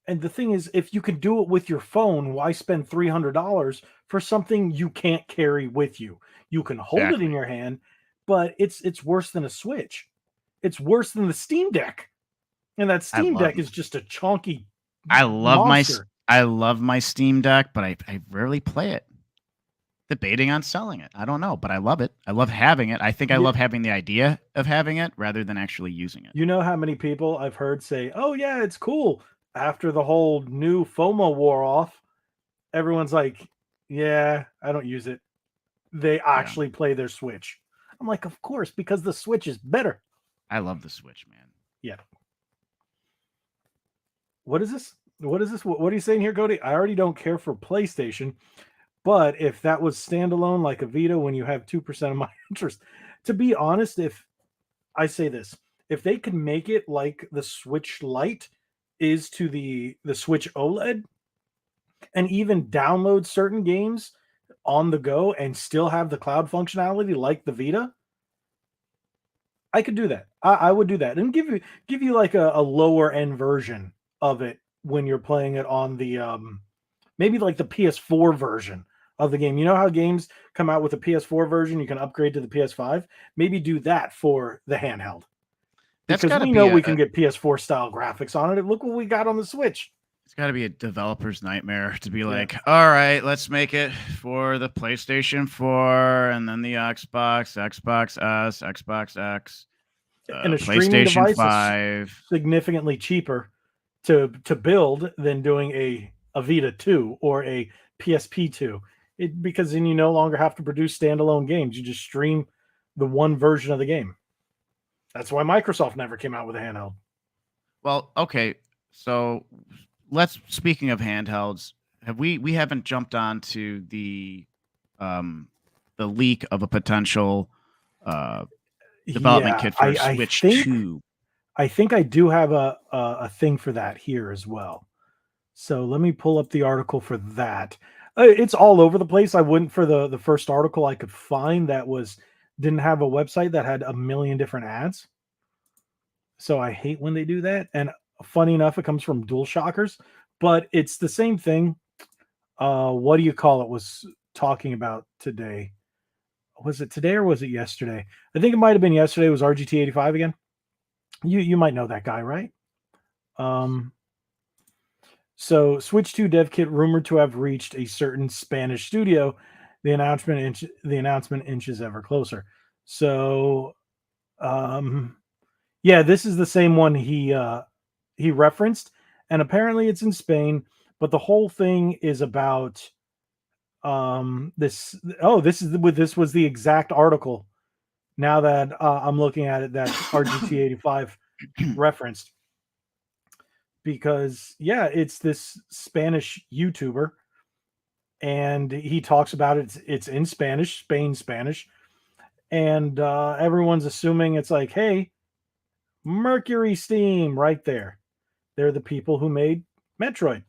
And the thing is, if you can do it with your phone, why spend $300 for something you can't carry with you? You can hold it in your hand, but it's worse than a Switch. It's worse than the Steam Deck. And that Steam Deck is just a chunky I love my Steam Deck, but I rarely play it. debating on selling it. I don't know, but I love it. I love having it. I think I Yeah, love having the idea of having it rather than actually using it. you know how many people I've heard say, "Oh yeah, it's cool." After the whole new FOMO wore off, everyone's like, "Yeah, I don't use it." They Yeah. actually play their Switch. I'm like, "Of course, because the Switch is better." I love the Switch, man. Yeah. What is this? What is this? What are you saying here, Cody? I already don't care for PlayStation, but if that was standalone like a Vita when you have 2% of my interest, to be honest, if I say this, if they could make it like the Switch Lite is to the Switch OLED and even download certain games on the go and still have the cloud functionality like the Vita, I could do that. I would do that and give you like a lower end version of it when you're playing it on the maybe like the PS4 version of the game. You know how games come out with a PS4 version, you can upgrade to the PS5. Maybe do that for the handheld That's because got to we know be we can get PS4 style graphics on it. Look what we got on the Switch. it's got to be a developer's nightmare to be Yeah, like, all right, let's make it for the PlayStation 4 and then the Xbox, Xbox S, Xbox X, and a streaming PlayStation device is 5. significantly cheaper to build than doing a Vita 2 or a PSP 2. Because then you no longer have to produce standalone games. You just stream the one version of the game. That's why Microsoft never came out with a handheld. Well, okay. So speaking of handhelds, we haven't jumped on to um the leak of a potential uh development Yeah, kit for I, a I Switch think 2. I think I do have a thing for that here as well. So let me pull up the article for that. It's all over the place. I wouldn't for the first article I could find that was didn't have a website that had a million different ads. So I hate when they do that. And funny enough, it comes from Dual Shockers, but it's the same thing. What do you call it? Was talking about today. Was it today or was it yesterday? I think it might have been yesterday. It was RGT 85 again. You might know that guy, right? Um, so Switch 2 dev kit rumored to have reached a certain Spanish studio. The announcement inches ever closer. So yeah, this is the same one he referenced, and apparently it's in Spain. But the whole thing is about this. Oh, this was the exact article. Now that I'm looking at it, that RGT85 referenced, because yeah, it's this Spanish YouTuber, and he talks about it. It's in Spanish, Spain Spanish, and everyone's assuming it's like, hey, Mercury Steam, right there. They're the people who made Metroid.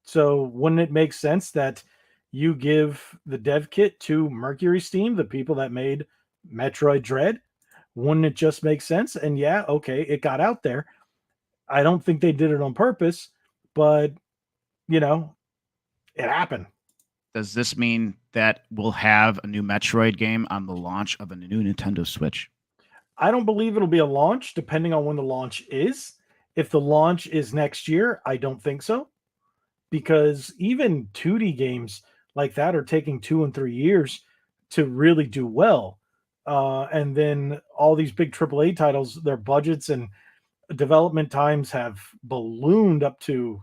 So wouldn't it make sense that you give the dev kit to Mercury Steam, the people that made Metroid Dread? Wouldn't it just make sense? And yeah, okay, it got out there. I don't think they did it on purpose, but you know, it happened. Does this mean that we'll have a new Metroid game on the launch of a new Nintendo Switch? I don't believe it'll be a launch, depending on when the launch is. If the launch is next year, I don't think so. Because even 2D games like that are taking 2 and 3 years to really do well. And then all these big AAA titles, their budgets and development times have ballooned up to,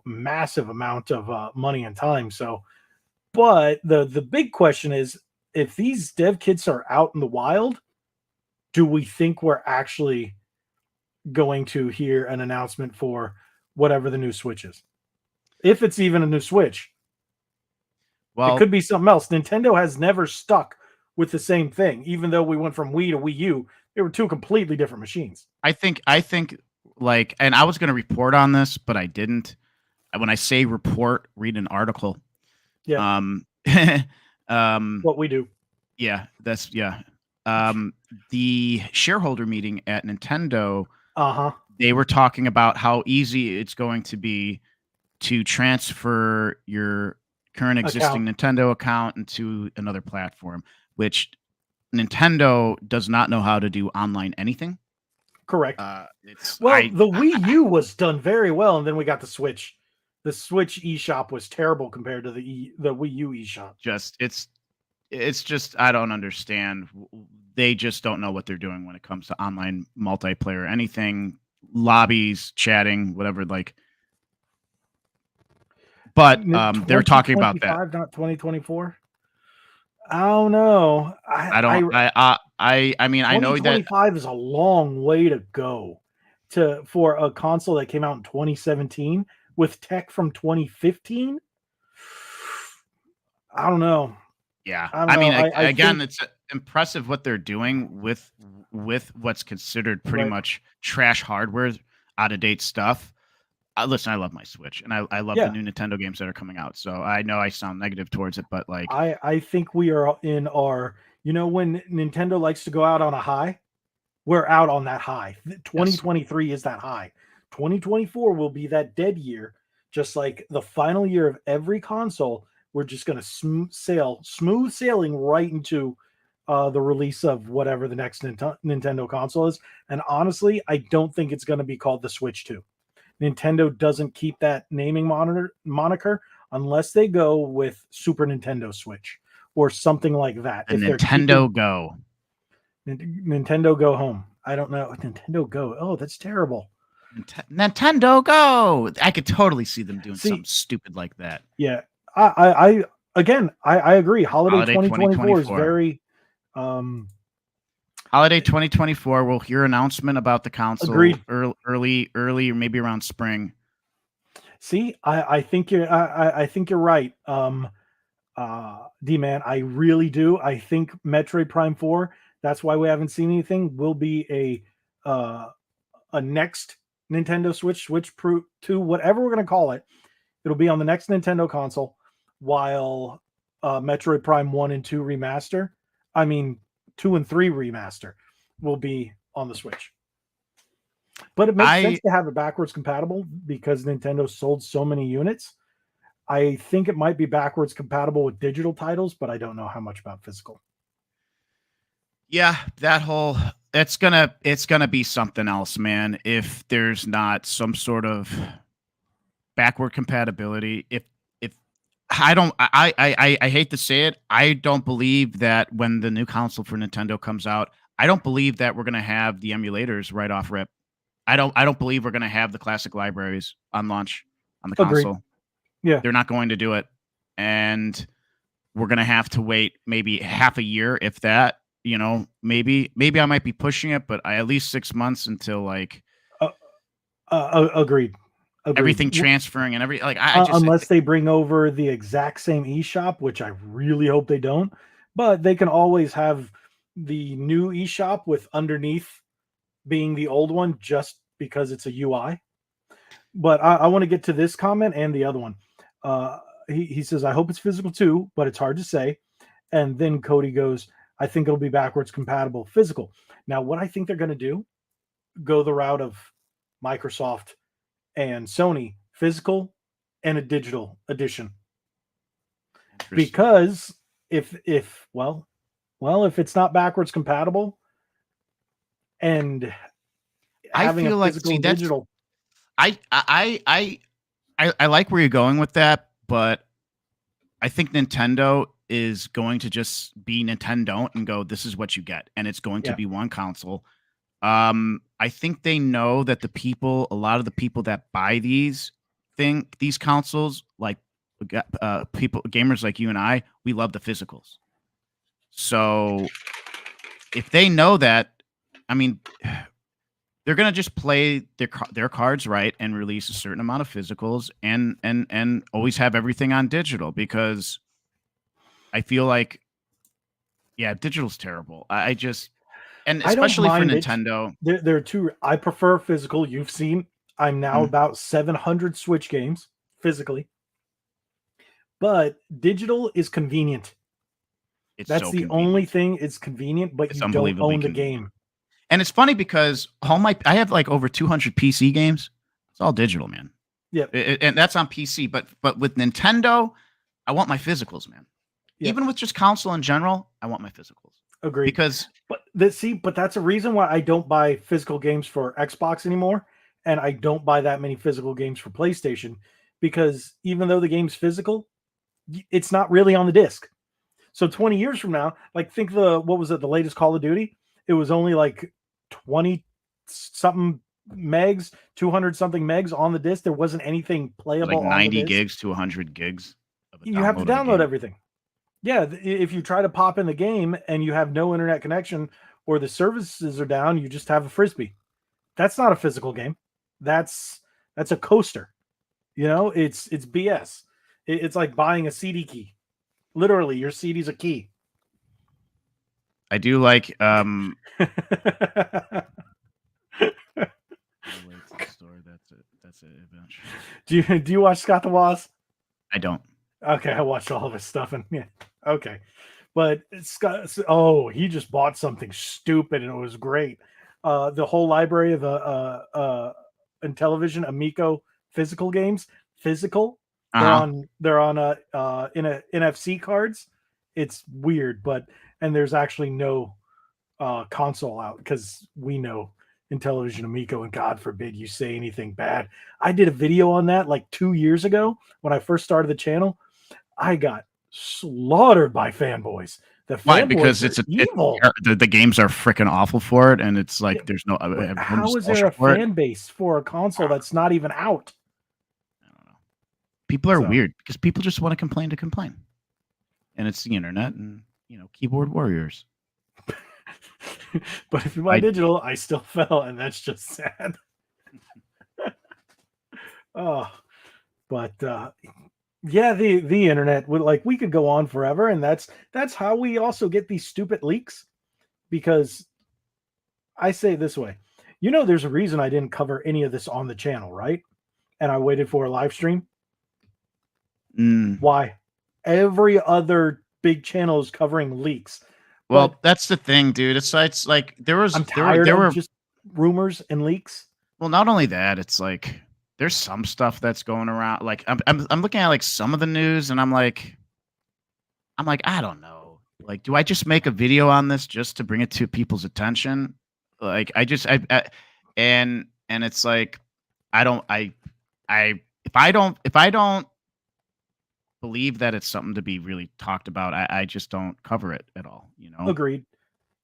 massive amount of money and time. So, but the big question is, if these dev kits are out in the wild, do we think we're actually going to hear an announcement for whatever the new Switch is? If it's even a new Switch, it Well, could be something else. Nintendo has never stuck with the same thing, even though we went from Wii to Wii U. They were two completely different machines. I think like, and I was going to report on this, but I didn't. When I say report, read an article. Yeah, Um, um, what we do. yeah, that's yeah. The shareholder meeting at Nintendo, Uh huh. they were talking about how easy it's going to be to transfer your current Account. existing Nintendo account into another platform, which Nintendo does not know how to do online anything. Correct. It's Well, the Wii U was done very well, and then we got the Switch. The Switch eShop was terrible compared to the Wii U eShop. It's just I don't understand. They just don't know what they're doing when it comes to online multiplayer, anything, lobbies, chatting, whatever. Like, but they're talking about that. 2025, not 2024. I don't know. I don't. I mean, I know that 2025 is a long way to go for a console that came out in 2017 with tech from 2015. I don't know. Yeah, I don't I know. mean, Think, it's impressive what they're doing with what's considered pretty right. much trash hardware, out of date stuff. Listen, I love my Switch, and I love the Yeah. new Nintendo games that are coming out. So I know I sound negative towards it, but like, I think we are in our, when Nintendo likes to go out on a high, we're out on that high. yes, 2023 is that high. 2024 will be that dead year, just like the final year of every console. We're just going to smooth sailing right into the release of whatever the next Nintendo console is. And honestly, I don't think it's going to be called the Switch 2. Nintendo doesn't keep that naming moniker unless they go with Super Nintendo Switch or something like that. the If they're Nintendo Go. Nintendo Go Home. I don't know. Nintendo Go. Oh, that's terrible. Nintendo Go. I could totally see them doing something stupid like that. Yeah. I agree. Holiday 2024 is very Holiday 2024. We'll hear announcement about the console agreed. early, or maybe around spring. See, I think you're right. D-Man, I really do. I think Metroid Prime 4, that's why we haven't seen anything, will be a next Nintendo Switch 2, whatever we're going to call it. It'll be on the next Nintendo console, while Metroid Prime 1 and 2 remaster, 2 and 3 remaster, will be on the Switch. But it makes sense to have it backwards compatible because Nintendo sold so many units. I think it might be backwards compatible with digital titles, but I don't know how much about physical. Yeah, it's gonna be something else, man. If there's not some sort of backward compatibility, if I hate to say it, I don't believe that when the new console for Nintendo comes out, I don't believe that we're gonna have the emulators right off rip. I don't believe we're gonna have the classic libraries on launch on the console. Agreed. Yeah, they're not going to do it, and we're gonna have to wait maybe half a year, if that. Maybe I might be pushing it, but at least 6 months until like agreed. Everything transferring and unless they bring over the exact same eShop, which I really hope they don't. But they can always have the new eShop with underneath being the old one, just because it's a UI. But I want to get to this comment and the other one. He says, I hope it's physical too, but it's hard to say. And then Cody goes, I think it'll be backwards compatible physical. Now, what I think they're going to do, go the route of Microsoft and Sony, physical and a digital edition. Because if it's not backwards compatible and having a physical and digital, I like where you're going with that, but I think Nintendo is going to just be Nintendo and go, this is what you get, and it's going to be one console. I think they know that a lot of the people that buy these consoles, like gamers like you and I, we love the physicals. So if they know that, they're gonna just play their cards right and release a certain amount of physicals and always have everything on digital, because I feel like, digital's terrible. And especially for Nintendo. There are two. I prefer physical. You've seen I'm now about 700 Switch games physically. But digital is convenient. That's the only thing. It's convenient, but you don't own the game. And it's funny because I have like over 200 PC games. It's all digital, man. Yeah. And that's on PC. But with Nintendo, I want my physicals, man. Yep. Even with just console in general, I want my physicals. Agreed. But that's a reason why I don't buy physical games for Xbox anymore, and I don't buy that many physical games for PlayStation, because even though the game's physical, it's not really on the disc. So 20 years from now, like think what was it, the latest Call of Duty? It was only like 20 something megs, 200 something megs on the disc. There wasn't anything playable Like on the 90 disc. gigs to 100 gigs of a You have to download of the download game. everything. Yeah, if you try to pop in the game and you have no internet connection or the services are down, you just have a frisbee. That's not a physical game. That's a coaster. You know, it's BS. It's like buying a CD key. Literally, your CD's a key. I do like relate to the store. That's it eventually. Do you watch Scott the Woz? I don't. Okay, I watched all of his stuff and yeah. Okay. But Scott, oh, he just bought something stupid and it was great. The whole library of in television, Amico physical games, physical. They're on in a NFC cards. It's weird, and there's actually no console out because we know in television Amico, and God forbid you say anything bad. I did a video on that like 2 years ago when I first started the channel. I got slaughtered by fanboys. Why? Because it's evil. The games are freaking awful for it, and it's like there's no. How is there a fan base for a console that's not even out? I don't know. People are weird because people just want to complain, and it's the internet, and keyboard warriors. But if you buy digital, I still fell, and that's just sad. Oh, but yeah, the internet would we could go on forever, and that's how we also get these stupid leaks. Because I say it this way, there's a reason I didn't cover any of this on the channel, right? And I waited for a live stream. Why? Every other big channel is covering leaks. Well, that's the thing, dude. It's like there were just rumors and leaks. Well, not only that, it's like there's some stuff that's going around. Like I'm looking at like some of the news, and I'm like, I don't know. Like, do I just make a video on this just to bring it to people's attention? Like, and it's like, if I don't believe that it's something to be really talked about, I just don't cover it at all. Agreed.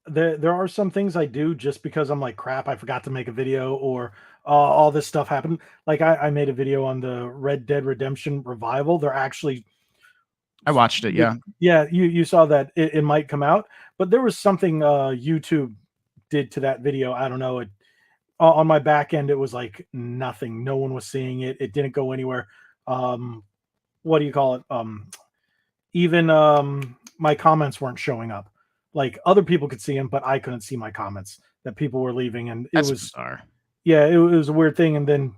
There are some things I do just because I'm like, crap, I forgot to make a video, or all this stuff happened. Like I made a video on the Red Dead Redemption revival. They're actually, I watched it. Yeah. Yeah. You saw that it might come out, but there was something YouTube did to that video. I don't know. On my back end, it was like nothing. No one was seeing it. It didn't go anywhere. What do you call it? Even my comments weren't showing up. Like other people could see them, but I couldn't see my comments that people were leaving, and That's bizarre. Yeah, it was a weird thing. And then,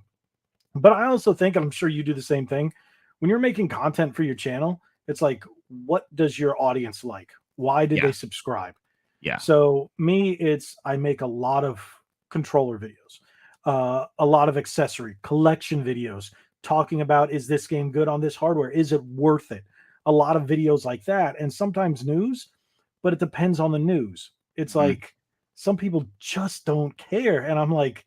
but I also think, and I'm sure you do the same thing, when you're making content for your channel, it's like, what does your audience like? Why did they subscribe? Yeah. So me, I make a lot of controller videos, a lot of accessory collection videos, talking about, is this game good on this hardware? Is it worth it? A lot of videos like that, and sometimes news, but it depends on the news. It's like some people just don't care, and I'm like,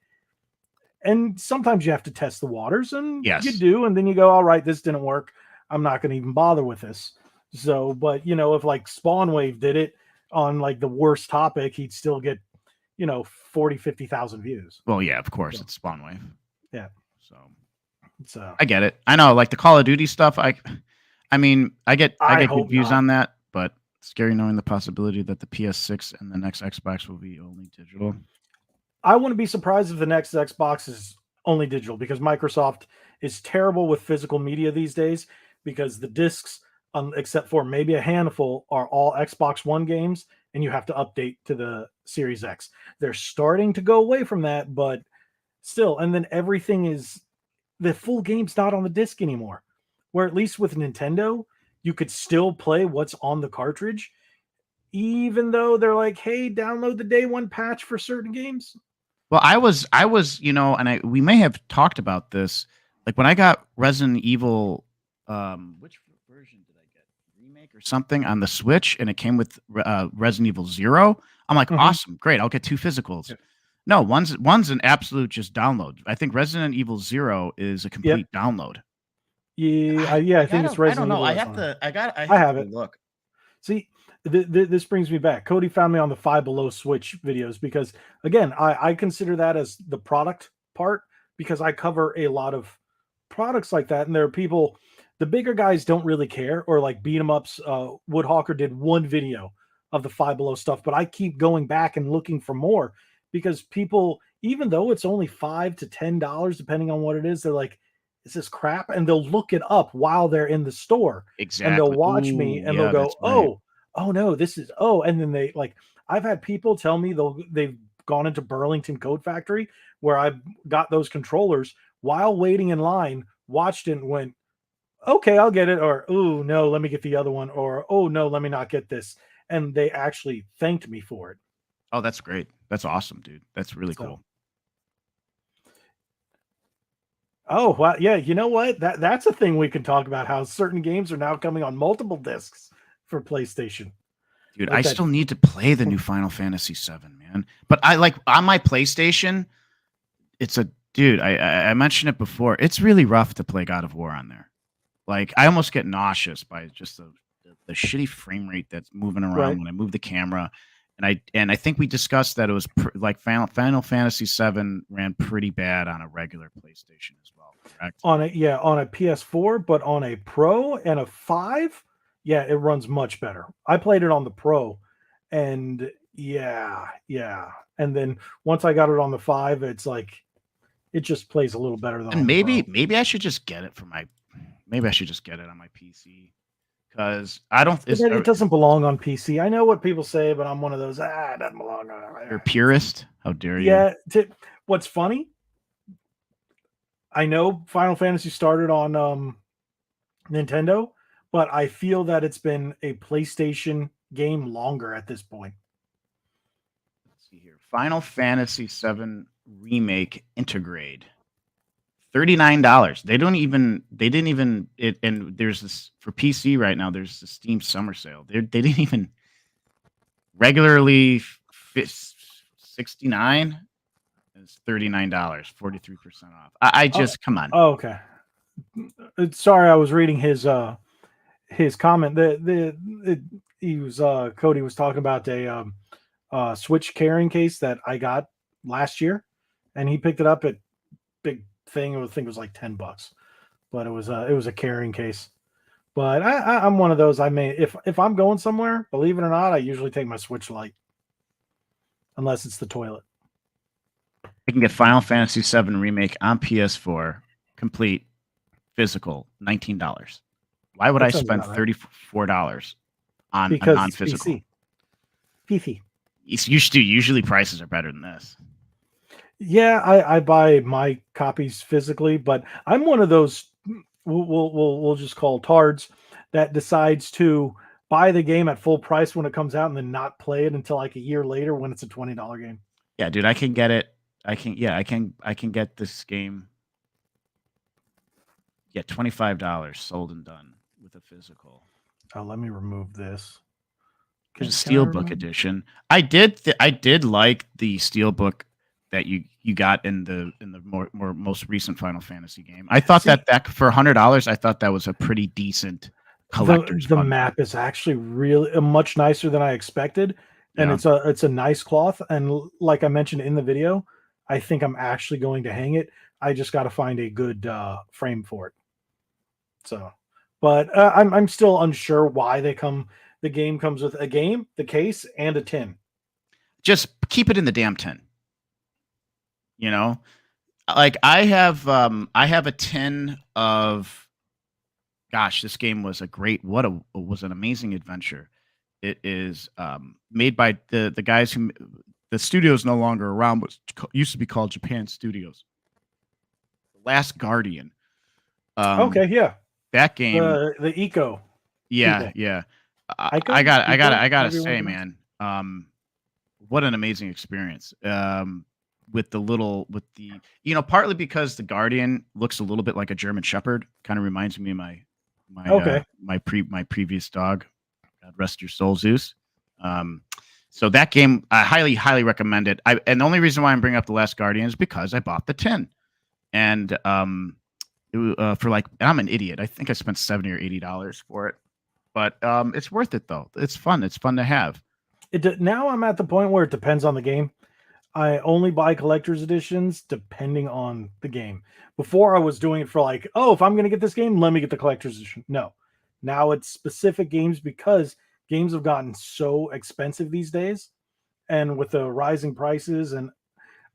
and sometimes you have to test the waters, and you do, and then you go, all right, this didn't work. I'm not going to even bother with this. So, but if like Spawnwave did it on like the worst topic, he'd still get 40,000-50,000 views. Well, yeah, of course, it's Spawnwave. Yeah. So I get it. I know, like the Call of Duty stuff. I get good views on that, but it's scary knowing the possibility that the PS6 and the next Xbox will be only digital. I wouldn't be surprised if the next Xbox is only digital, because Microsoft is terrible with physical media these days, because the discs, except for maybe a handful, are all Xbox One games, and you have to update to the Series X. They're starting to go away from that, but still. And then everything is, the full game's not on the disc anymore, where at least with Nintendo, you could still play what's on the cartridge, even though they're like, hey, download the day one patch for certain games. Well, I was, and we may have talked about this, like when I got Resident Evil, which version did I get? Remake or something on the Switch, and it came with Resident Evil 0. I'm like, awesome, great, I'll get 2 physicals. Yeah. No, one's an absolute just download. I think Resident Evil 0 is a complete download. Yeah, yeah, I think it's I don't Resident know. Evil I that's have on it. to. I I have have to it. look. See, this brings me back. Cody found me on the Five Below Switch videos because, again, I consider that as the product part because I cover a lot of products like that, and there are people. The bigger guys don't really care, or like beat 'em ups. Woodhawker did one video of the Five Below stuff, but I keep going back and looking for more because people, even though it's only $5 to $10, depending on what it is, they're like, "Is this crap?" And they'll look it up while they're in the store and they'll Exactly. watch me Ooh, and they'll yeah, go, that's right. oh no, this is and then they like I've had people tell me they've gone into Burlington Code Factory where I got those controllers while waiting in line, watched it and went, okay, I'll get it, or oh no, let me get the other one, or oh no, let me not get this. And they actually thanked me for it. Oh, that's great. That's awesome, dude. That's really So cool. oh well, yeah, you know what? That's a thing we can talk about how certain games are now coming on multiple discs for PlayStation. Dude, I Like that. still need to play the new Final Fantasy VII, man. But I like on my PlayStation, it's a dude. I mentioned it before. It's really rough to play God of War on there. Like I almost get nauseous by just the shitty frame rate that's moving around Right. when I move the camera. And I think we discussed that it was like Final Fantasy VII ran pretty bad on a regular PlayStation as well. Correct? On a PS4, but on a Pro and a 5, yeah, it runs much better. I played it on the Pro and yeah. And then once I got it on the 5, it's like it just plays a little better than And on the Pro. maybe I should just get it for my maybe I should just get it on my PC because I don't. But Is it doesn't belong on PC. I know what people say, but I'm one of those, it doesn't belong on you're a it. purist? How dare you? Yeah, what's funny, I know Final Fantasy started on Nintendo, but I feel that it's been a PlayStation game longer at this point. Let's see here. Final Fantasy VII Remake Intergrade. $39. They didn't even it and there's this for PC right now, there's the Steam summer sale. They didn't even regularly 69 is $39, 43% off. I Oh, just come on. oh, okay. Sorry, I was reading his comment. He was Cody was talking about a Switch carrying case that I got last year, and he picked it up at big thing. I think it was like $10, but it was a carrying case. But I'm one of those. I may if I'm going somewhere, believe it or not, I usually take my Switch Lite, unless it's the toilet. I can get Final Fantasy VII Remake on PS4 complete physical $19. Why would That I sounds spend about right. $34 on a Because it's non-physical? PC. PC. Usually prices are better than this. Yeah, I buy my copies physically, but I'm one of those we'll just call tards that decides to buy the game at full price when it comes out and then not play it until like a year later when it's a $20 game. Yeah, dude, I can get it. I can get this game. Yeah, $25 sold and done with a physical. Oh, let me remove this. There's a Can I steelbook remove? edition. I did like the steelbook that you got in the most recent Final Fantasy game. I thought See, that for $100, I thought that was a pretty decent collector's the bundle. map is actually really much nicer than I expected, and Yeah. it's a nice cloth. And like I mentioned in the video, I think I'm actually going to hang it. I just got to find a good frame for it. So, but I'm still unsure why they come. The game comes with a game, the case, and a tin. Just keep it in the damn tin. You know? Like I have a tin of gosh, this game was a great what a was an amazing adventure. It is made by the guys who the studio's no longer around, but used to be called Japan Studios. The Last Guardian. Okay, yeah, That game, the eco yeah, people, yeah. Ico, eco, I gotta whatever you want say, to pronounce. man, what an amazing experience. With the little with the partly because the Guardian looks a little bit like a German Shepherd, kind of reminds me of Okay, my previous dog. God rest your soul, Zeus. So that game, I highly recommend it. And the only reason why I'm bringing up the Last Guardian is because I bought the tin, and for like, I'm an idiot. I think I spent $70 or $80 for it, but it's worth it though. It's fun. It's fun to have. Now I'm at the point where it depends on the game. I only buy collector's editions depending on the game. Before I was doing it for like, oh, if I'm going to get this game, let me get the collector's edition. No. Now it's specific games because games have gotten so expensive these days. And with the rising prices, and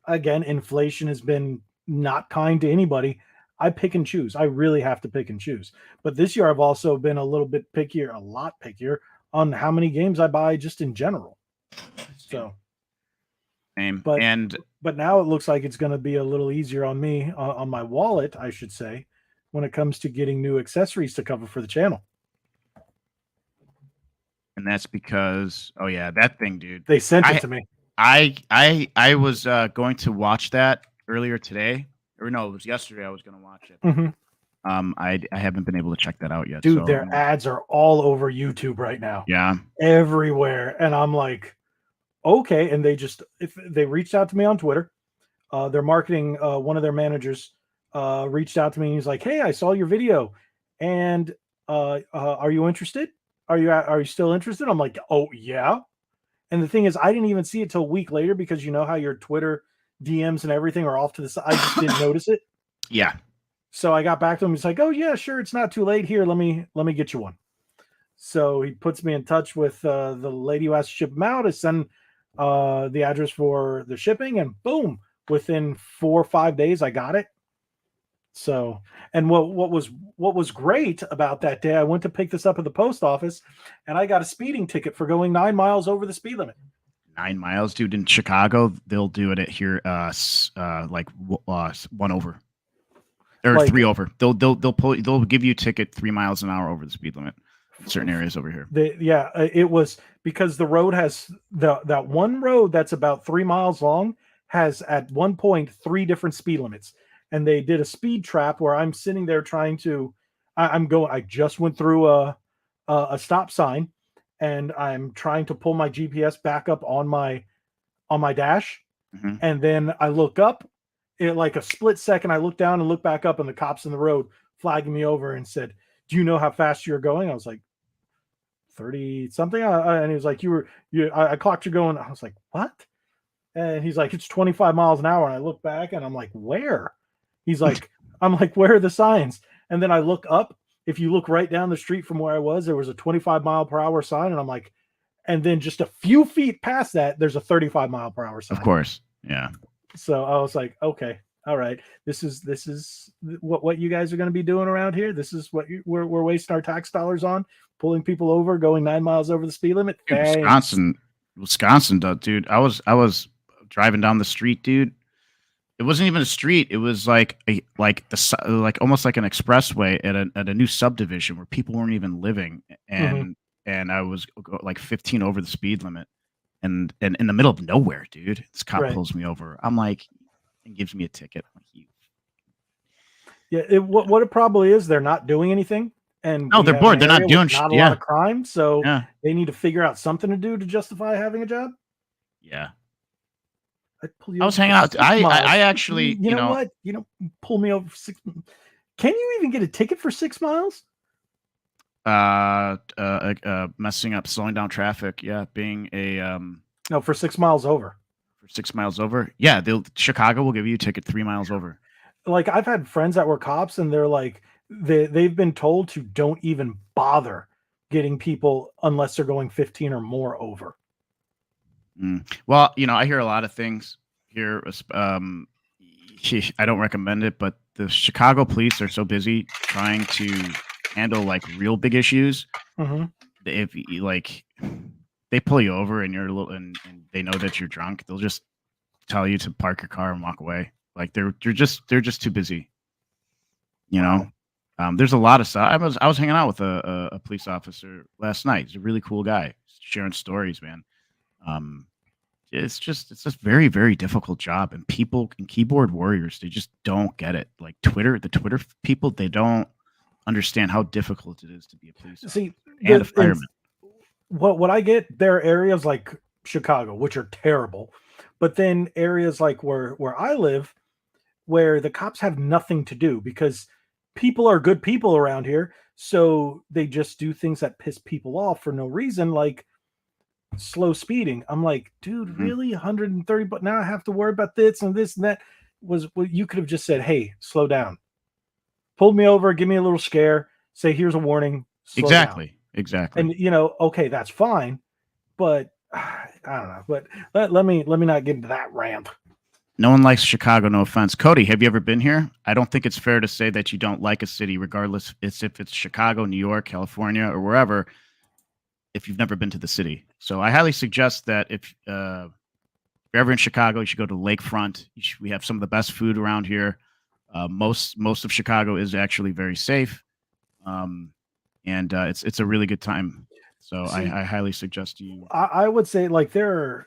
again, inflation has been not kind to anybody. I pick and choose. I really have to pick and choose. But this year I've also been a little bit pickier, a lot pickier on how many games I buy just in general. So Same. but And but now it looks like it's going to be a little easier on me, on my wallet, I should say, when it comes to getting new accessories to cover for the channel. that's because, oh yeah, that thing, dude. They sent it I to me. I was going to watch that earlier today, or no, it was yesterday. I was going to watch it. Mm-hmm. I haven't been able to check that out yet. Dude, so, their ads are all over YouTube right now. Yeah. Everywhere. And I'm like, okay. And if they reached out to me on Twitter, their marketing, one of their managers reached out to me and he's like, hey, I saw your video and are you interested? Are you still interested? I'm like, oh yeah. And the thing is, I didn't even see it till a week later because you know how your Twitter DMs and everything are off to the side. I just didn't notice it. Yeah. So I got back to him. He's like, oh yeah, sure. It's not too late. Here, let me get you one. So he puts me in touch with the lady who has to ship them out. I send the address for the shipping, and boom, within 4 or 5 days, I got it. So, and what was great about that day, I went to pick this up at the post office, and I got a speeding ticket for going 9 miles over the speed limit. 9 miles, dude. In Chicago, they'll do it at here, like 1 over. Or like, 3 over. They'll give you a ticket 3 miles an hour over the speed limit in certain areas over here. It was because the road has that one road that's about 3 miles long has at one point 3 different speed limits, and they did a speed trap where I'm sitting there trying to. I just went through a stop sign, and I'm trying to pull my GPS back up on my dash, mm-hmm. and then I look up. In like a split second, I look down and look back up, and the cops in the road flagging me over and said, "Do you know how fast you're going?" I was like, 30 something. And he was like, I clocked you going. I was like, what? And he's like, it's 25 miles an hour. And I look back and I'm like, where? He's like, I'm like, where are the signs? And then I look up. If you look right down the street from where I was, there was a 25 mile per hour sign. And I'm like, and then just a few feet past that, there's a 35 mile per hour sign. Of course. Yeah. So I was like, okay, all right. This is what you guys are going to be doing around here. This is what we're wasting our tax dollars on, pulling people over, going 9 miles over the speed limit. Dude, Wisconsin, dude. I was driving down the street, dude. It wasn't even a street. It was like almost like an expressway at a new subdivision where people weren't even living, and I was like 15 over the speed limit, and in the middle of nowhere, dude. This cop pulls me over. I'm like, and gives me a ticket. I'm like, yeah, what it probably is, they're not doing anything. And no, they're bored. They're not doing not a lot of crime, so they need to figure out something to do to justify having a job. Yeah, I was hanging out. I actually, you know what? Pull me over for 6. Can you even get a ticket for 6 miles? Messing up, slowing down traffic. Yeah, being a no, for 6 miles over. For 6 miles over. Yeah, Chicago will give you a ticket 3 miles over. Like I've had friends that were cops, and they're like, they've been told to don't even bother getting people unless they're going 15 or more over. Well, I hear a lot of things here. I don't recommend it, but the Chicago police are so busy trying to handle like real big issues. If they pull you over and you're and they know that you're drunk, they'll just tell you to park your car and walk away. Like they're just too busy. There's a lot of stuff. I was hanging out with a police officer last night. He's a really cool guy, sharing stories, man. It's just very, very difficult job, and people and keyboard warriors, they just don't get it. Like the Twitter people, they don't understand how difficult it is to be a police officer and a fireman. What I get, there are areas like Chicago, which are terrible, but then areas like where I live, where the cops have nothing to do because people are good people around here, so they just do things that piss people off for no reason, like slow speeding. I'm like, dude, Mhm. really? 130, but now I have to worry about this and this and that. Was what you could have just said, hey, slow down. Pull me over, give me a little scare, say here's a warning, slow down. Exactly. Exactly. And okay, that's fine, but I don't know. But let me not get into that rant. No one likes Chicago, no offense. Cody, have you ever been here? I don't think it's fair to say that you don't like a city, regardless if it's Chicago, New York, California, or wherever, if you've never been to the city. So I highly suggest that if you're ever in Chicago, you should go to the lakefront. We have some of the best food around here. Most of Chicago is actually very safe, um, and it's a really good time. So See, I highly suggest you. I would say like there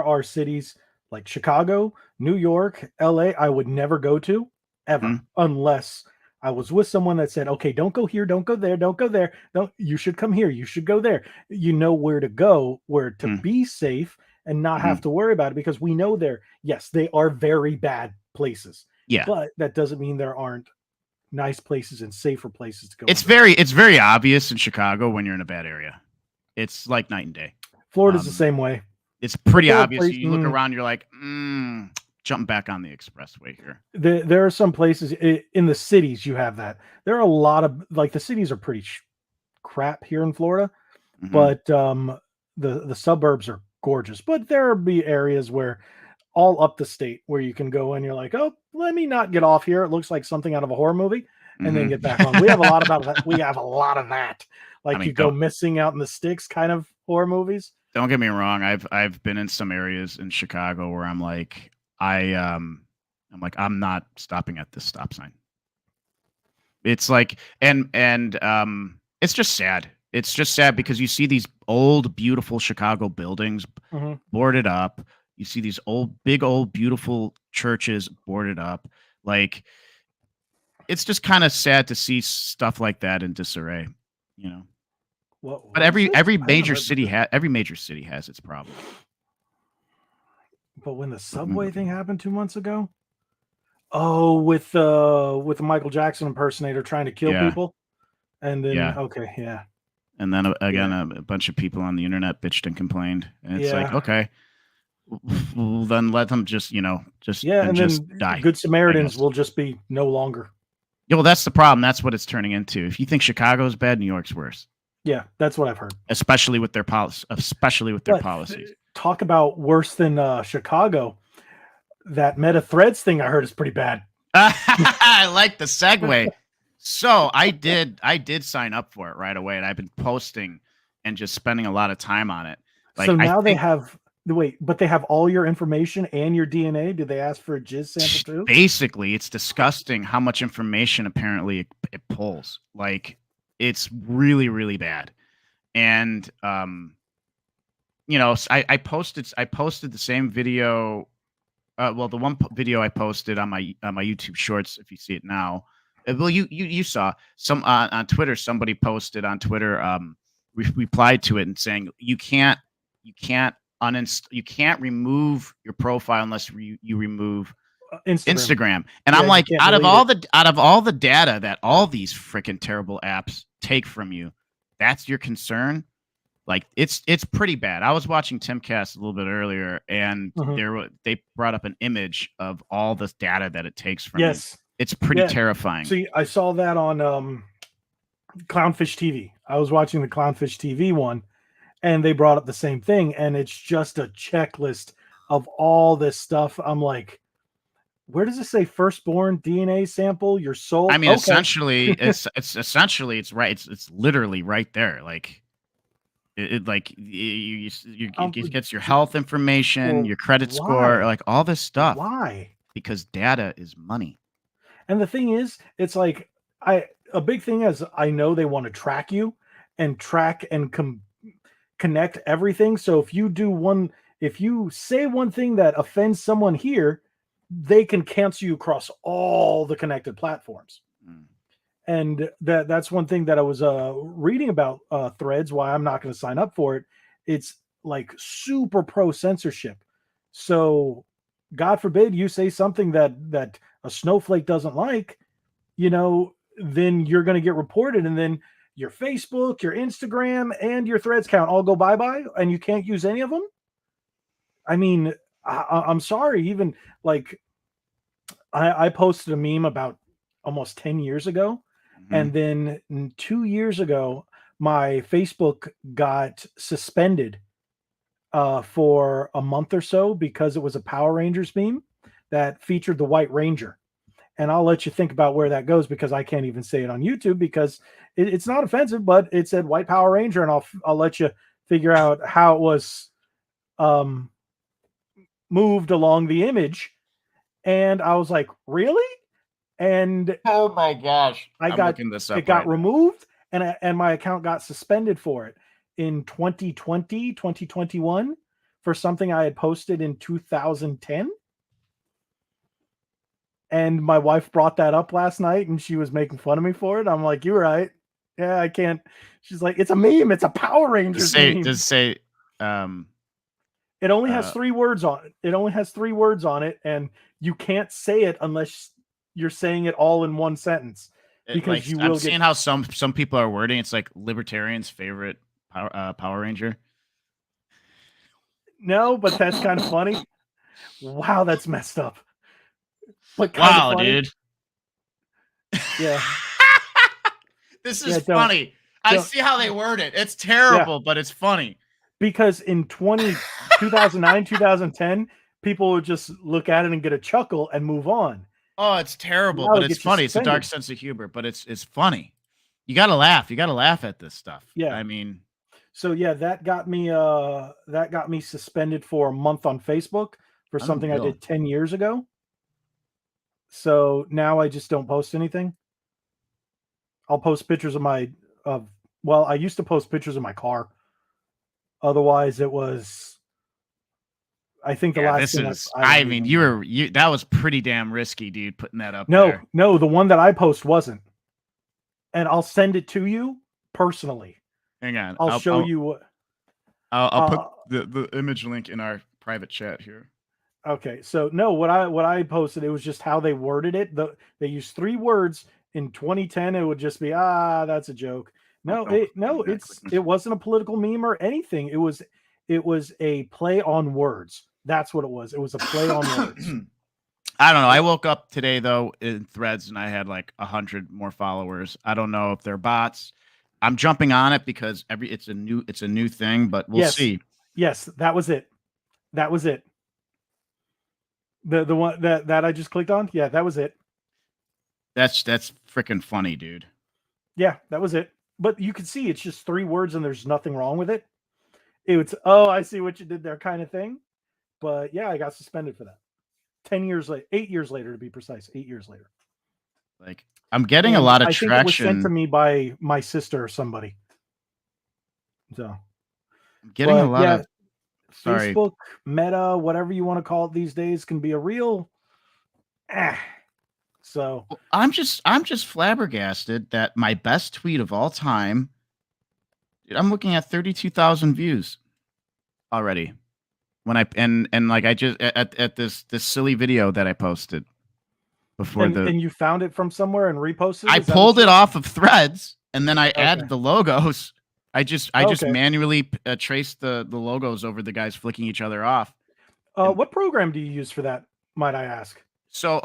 are cities like Chicago, New York, LA I would never go to ever Mhm, unless I was with someone that said, "Okay, don't go here, don't go there, don't go there. Don't you should come here, you should go there." You know where to go, where to mhm, be safe and not have mhm. to worry about it because we know yes, they are very bad places. Yeah, But that doesn't mean there aren't nice places and safer places to go and it's visit. very obvious in Chicago when you're in a bad area. It's like night and day. Florida's the Um, same way. it's But pretty there are obvious. places You look around, you're like, jumping back on the expressway here. there are some places in the cities you have that. There are a lot of like the cities are pretty crap here in Florida, Hmm. but the suburbs are gorgeous. But there be areas where all up the state where you can go and you're like, oh, let me not get off here. It looks like something out of a horror movie, and then Hmm. get back on. We have a lot about that. We have a lot of that. I Like you mean, go missing out in the sticks, kind of horror movies. don't get me wrong. I've been in some areas in Chicago where I'm like I'm not stopping at this stop sign. It's like it's just sad. It's just sad because you see these old beautiful Chicago buildings Mhm. boarded up. You see these old beautiful churches boarded up. Like it's just kind of sad to see stuff like that in disarray, you know. But What is this? I haven't heard this. every major city has its problems But when the with subway thing moving. happened 2 months ago, oh, with the Michael Jackson impersonator trying to kill Yeah, people, and then yeah. okay, yeah, And then again, yeah, a bunch of people on the internet bitched and complained, and it's like, yeah, okay, well, then let them just yeah, and just then die, Good I Samaritans guess. will just be no longer. Yeah, well, that's the problem. That's what it's turning into. If you think Chicago's bad, New York's worse, Yeah, that's what I've heard. especially with their policy, especially with their But policies. talk about worse than Chicago. That Meta Threads thing I heard is pretty bad. I like the segue. So I did sign up for it right away, and I've been posting and just spending a lot of time on it. So Like I now they think have wait, but they have all your information and your DNA. Did they ask for a jizz sample too? basically it's disgusting how much information apparently it pulls. Like it's really bad. And I posted the same video. Well, the video I posted on my YouTube Shorts, if you see it now. Well, you saw some on Twitter. Somebody posted on Twitter, replied to it and saying you can't you can't remove your profile unless you remove Instagram. Instagram. And I'm Yeah, you like, can't delete it. out of all the data that all these freaking terrible apps take from you, that's your concern. Like it's pretty bad. I was watching Timcast a little bit earlier, and Mhm. they brought up an image of all this data that it takes from you. Yes. It's pretty Yeah. terrifying. See, I saw that on Clownfish TV. I was watching the Clownfish TV one, and they brought up the same thing, and it's just a checklist of all this stuff. I'm like, where does it say firstborn DNA sample your I soul? mean, Okay. essentially, it's essentially it's right. It's literally right there. Like it like it gets your health information, Well, your credit score, why? like all this stuff Why? because data is money. And the thing is, it's like I a big thing is I know they want to track you and track and connect everything. So if you say one thing that offends someone here, they can cancel you across all the connected platforms. Mm. And that's one thing that I was reading about Threads. Why I'm not going to sign up for it. It's like super pro censorship. So, God forbid you say something that a snowflake doesn't like. then you're going to get reported, and then your Facebook, your Instagram, and your Threads account all go bye-bye, and you can't use any of them. I mean, I'm sorry. Even like I posted a meme about almost 10 years ago, and then 2 years ago, my Facebook got suspended for a month or so because it was a Power Rangers meme that featured the White Ranger. And I'll let you think about where that goes, because I can't even say it on YouTube because it's not offensive, but it said White Power Ranger, and I'll let you figure out how it was um, moved along the image. And I was like, really? And Oh my gosh. I'm looking this up it got right now. removed, and my account got suspended for it in 2020, 2021 for something I had posted in 2010. And my wife brought that up last night, and she was making fun of me for it. I'm like, you're right. Yeah, I can't. She's like, it's a meme. It's a Power Rangers meme. Does say it only has 3 words on it. It only has 3 words on it, and you can't say it unless you're saying it all in one sentence, because like, you will I'm get. seeing how some people are wording. It's like libertarians' favorite Power Ranger. No, but that's kind of funny. Wow, that's messed up. But kind Wow, of funny. dude. Yeah. This is funny. I see how they word it. It's terrible, but it's funny. Because in 2009, 2010, people would just look at it and get a chuckle and move on. Oh, it's terrible, but it's funny. It's a dark sense of humor, but it's funny. You got to laugh. You got to laugh at this stuff. Yeah. I mean, so yeah, that got me suspended for a month on Facebook for something I did 10 years ago. So now I just don't post anything. I'll post pictures of my I used to post pictures of my car. Otherwise it was, I think the last thing that was pretty damn risky, dude, putting that up there. there. No, the one that I post wasn't. And I'll send it to you personally. Hang on. I'll show you what. I'll put the image link in our private chat here. Okay. So no, what I posted, it was just how they worded it. They used 3 words. In 2010, it would just be, that's a joke. No, it wasn't a political meme or anything. It was a play on words. That's what it was. It was a play on words. I don't know. I woke up today though in Threads and I had like 100 more followers. I don't know if they're bots. I'm jumping on it because it's a new thing, but we'll see. Yes, that was it. That was it. The one that I just clicked on. Yeah, that was it. That's freaking funny, dude. Yeah, that was it. But you can see it's just 3 words and there's nothing wrong with it. It's, oh, I see what you did there kind of thing. But yeah, I got suspended for that. 10 years later, 8 years later to be precise. 8 years later. Like, I'm getting a lot of traction. I think it was sent to me by my sister or somebody. So I'm getting a lot of Facebook, Meta, whatever you want to call it these days, can be a real So I'm just flabbergasted that my best tweet of all time, I'm looking at 32,000 views already. When I like I just at this silly video that I posted before and you found it from somewhere and reposted it? I pulled it off of Threads and then I added the logos. I just manually traced the logos over the guys flicking each other off. What program do you use for that, might I ask? So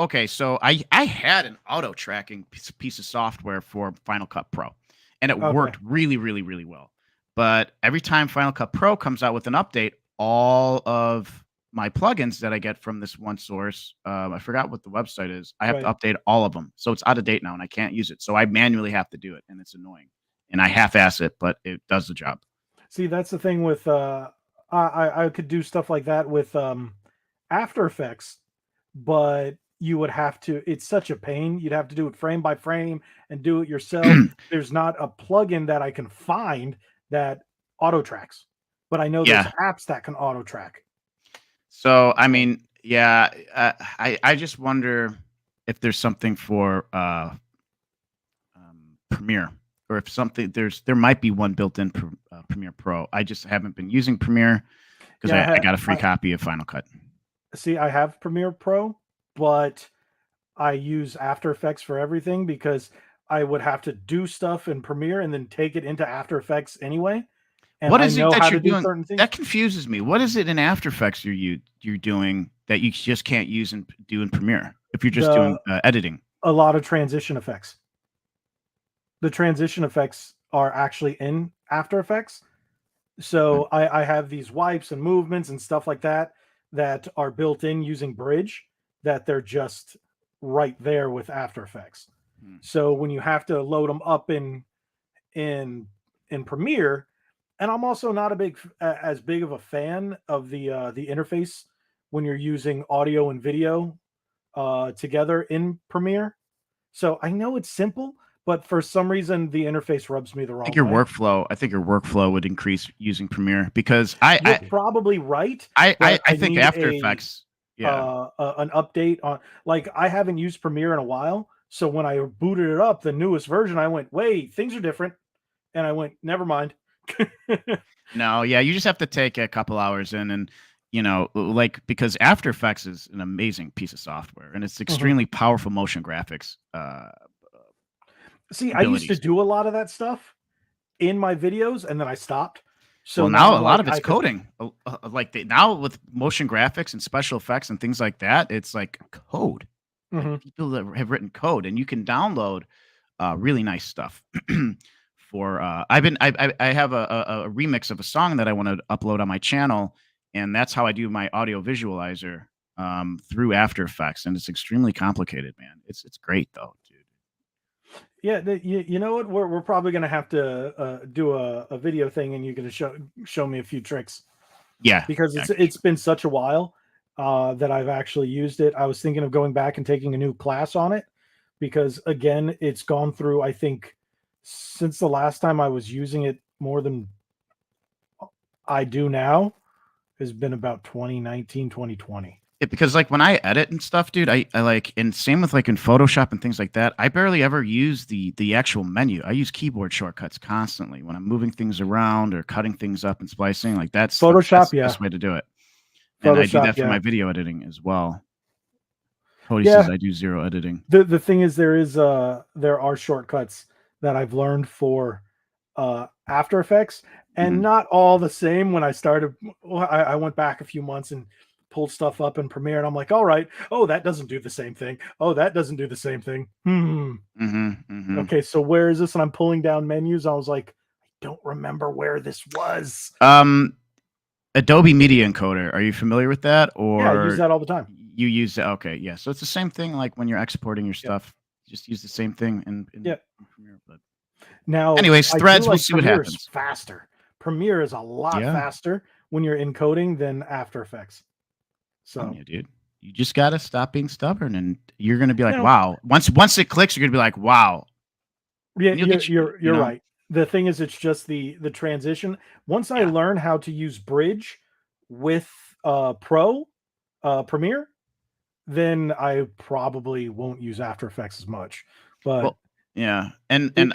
I had an auto tracking piece of software for Final Cut Pro, and it worked really, really, really well. But every time Final Cut Pro comes out with an update, all of my plugins that I get from this one source, I forgot what the website is. I have to update all of them, so it's out of date now, and I can't use it. So I manually have to do it, and it's annoying. And I half-ass it, but it does the job. See, that's the thing with I could do stuff like that with After Effects, but you would have to, it's such a pain. You'd have to do it frame by frame and do it yourself. There's not a plugin that I can find that auto tracks, but I know there's apps that can auto track. So, I mean, I just wonder if there's something for Premiere, or if something there might be one built in Premiere Pro. I just haven't been using Premiere because I got a free copy of Final Cut. See, I have Premiere Pro, but I use After Effects for everything because I would have to do stuff in Premiere and then take it into After Effects anyway. And What I is it know that how you're to do doing? certain things. That confuses me. What is it in After Effects you're doing that you just can't use and do in Premiere if you're just doing The editing? A lot of transition effects. The transition effects are actually in After Effects. Mm. So I have these wipes and movements and stuff like that that are built in using Bridge that they're just right there with After Effects. Mm. So when you have to load them up in in Premiere, and I'm also not a big as big of a fan of the interface when you're using audio and video together in Premiere. So I know it's simple, but for some reason the interface rubs me the I think wrong your way. workflow. I think your workflow would increase using Premiere because You're probably right, but I I think need After Effects. Yeah, an update on, like, I haven't used Premiere in a while, so when I booted it up, the newest version, I went, "Wait, things are different." And I went, "Never mind." no, yeah, you just have to take a couple hours in and like because After Effects is an amazing piece of software and it's Mhm. extremely powerful motion graphics See, I used to abilities. do a lot of that stuff in my videos, and then I stopped. So Well, now now a I'm lot like, of it's I could. coding. Like now with motion graphics and special effects and things like that, it's like code. Like Mhm. people that have written code, and you can download really nice stuff. For I have a remix of a song that I want to upload on my channel, and that's how I do my audio visualizer through After Effects, and it's extremely complicated, man. It's great though, dude. Yeah, you know what? We're probably gonna have to do a video thing, and you're gonna show me a few tricks Yeah, because yeah, it's been such a while that I've actually used it. I was thinking of going back and taking a new class on it because again, it's gone through. I think since the last time I was using it more than I do now has been about 2019, 2020. because like when I edit and stuff, dude, I like and same with like in Photoshop and things like that. I barely ever use the actual menu. I use keyboard shortcuts constantly when I'm moving things around or cutting things up and splicing. Like that's Photoshop, the yeah. best way to do it. And I do Photoshop, that for yeah. my video editing as well. Cody says Yeah, I do zero editing. the thing is there are shortcuts that I've learned for After Effects, and Mhm. not all the same. When I started, well, I went back a few months and pulled stuff up in Premiere, and I'm like, all right, oh, that doesn't do the same thing. Oh, that doesn't do the same thing. Mhm. Mhm. Okay, so where is this? And I'm pulling down menus. I was like, I don't remember where this was. Um Adobe Media Encoder. Are you familiar with that Yeah, I use or that all the time. you use it? Okay, yeah. So it's the same thing like when you're exporting your Yep. stuff. Just use the same thing Yep. in Premiere. But Now, anyways, I do threads, we'll like see what Premiere's happens. faster. Premiere is a lot Yeah. faster when you're encoding than After Effects. Telling So you, dude. You just gotta stop being stubborn, and you're gonna be like, now, "Wow!" Once it clicks, you're gonna be like, "Wow!" yeah, And you'll get, you're right. The thing is, it's just the transition. Once I yeah. learn how to use Bridge with Pro Premiere, then I probably won't use After Effects as much. But Well, yeah, and it,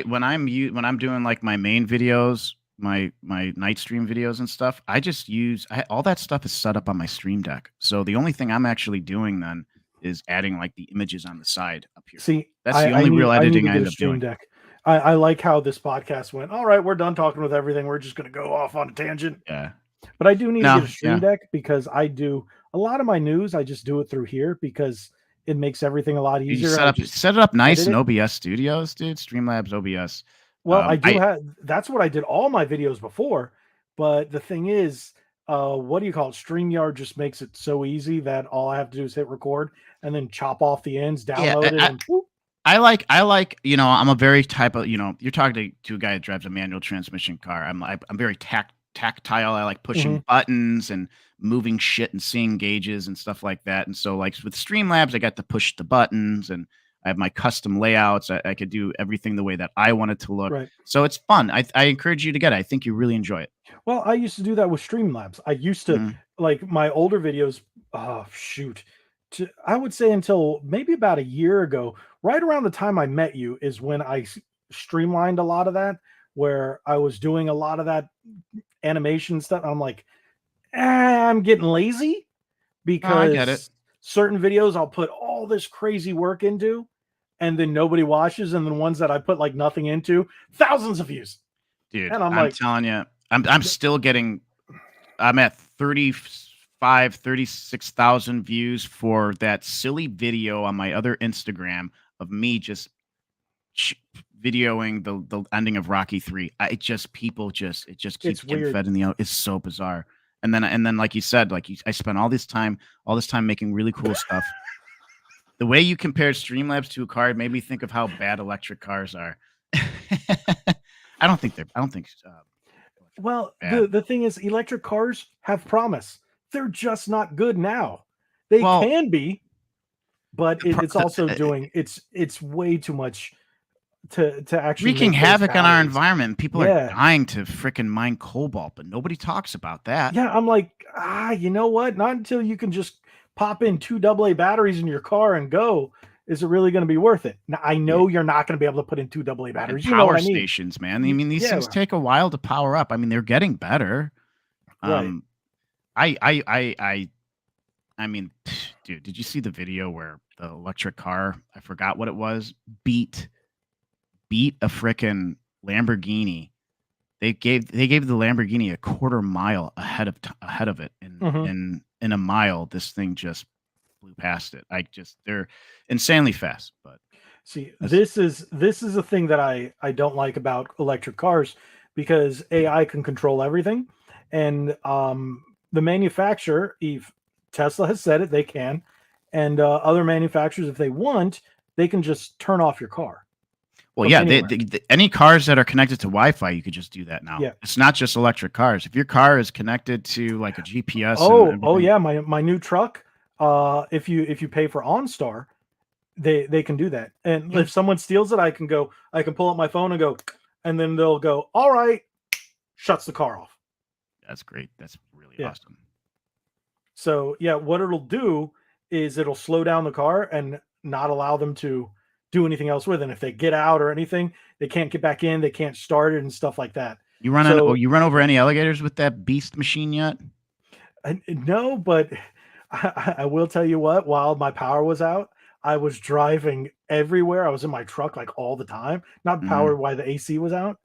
when I'm doing like my main videos, my night stream videos and stuff, I just use all that stuff is set up on my Stream Deck. So the only thing I'm actually doing then is adding like the images on the side up here. See, That's the only real I need editing to I get end a up Stream doing. Deck. I like how this podcast went. All right, we're done talking with everything. We're just going to go off on a tangent. Yeah. But I do need to get No. a Stream Yeah. Deck because I do a lot of my news. I just do it through here because it makes everything a lot You easier. I just set it up nice edit in it. OBS Studios, dude. Streamlabs OBS. Well, I do I have. That's what I did all my videos before. But the thing is, what do you call it? StreamYard just makes it so easy that all I have to do is hit record and then chop off the ends, yeah. download it, and whoop. I like, I'm a very type of, you're talking to a guy that drives a manual transmission car. I'm very tactile. I like pushing Mhm. buttons and moving shit and seeing gauges and stuff like that. And so like with Streamlabs, I got to push the buttons and I have my custom layouts. I could do everything the way that I want it to look. Right. So it's fun. I encourage you to get it. I think you really enjoy it. Well, I used to do that with Streamlabs. I used to, Mhm. like, my older videos. Oh shoot, I would say until maybe about a year ago, right around the time I met you, is when streamlined a lot of that. Where I was doing a lot of that animation stuff. I'm like, I'm getting lazy No, I get it. because certain videos I'll put all this crazy work into, and then nobody watches, and the ones that I put like nothing into, thousands of views. Dude, And I'm I'm like, telling you, I'm still getting. I'm at 36,000 views for that silly video on my other Instagram of me just videoing the ending of Rocky 3. It just keeps it's getting weird. fed in the. It's so bizarre. And then like you said, I spent all this time making really cool stuff. The way you compared Streamlabs to a car made me think of how bad electric cars are. I don't think electric cars Well, are bad. the thing is, electric cars have promise. They're just not good now. They Well, can be, but the, pro- it's also the doing it's way too much to actually wreaking make those havoc on our batteries. environment. People are Yeah. dying to frickin' mine cobalt, but nobody talks about that. Yeah, I'm like, you know what? Not until you can just pop in 2 AA batteries in your car and go, is it really going to be worth it? Now, I Yeah. know you're not going to be able to put in 2 AA And batteries. You know what power I mean? stations, man. I mean, these Yeah, things take a while to power up. I mean, they're getting better. right. Um, I mean, dude, did you see the video where the electric car, I forgot what it was, beat a frickin' Lamborghini? They gave the Lamborghini a quarter mile ahead of it Mhm. in a mile. This thing just flew past it. They're insanely fast, but See, that's this is a thing that I don't like about electric cars, because AI can control everything, and the manufacturer, if Tesla has said it, they can, and other manufacturers, if they want, they can just turn off your car well, from yeah. anywhere. Any cars that are connected to Wi-Fi, you could just do that now. Yeah. It's not just electric cars. If your car is connected to like a GPS and Oh everything, yeah, my new truck. If you pay for OnStar, they can do that. And yeah, if someone steals it, I can pull up my phone and go, and then they'll go, all right, shuts the car off. that's great. That's really Yeah. awesome. So yeah, what it'll do is it'll slow down the car and not allow them to do anything else with it. And if they get out or anything, they can't get back in, they can't start it and stuff like that. So You run over any alligators with that beast machine yet? no, but I will tell you what, while my power was out, I was driving everywhere. I was in my truck like all the time, not Mm. powered while the AC was out,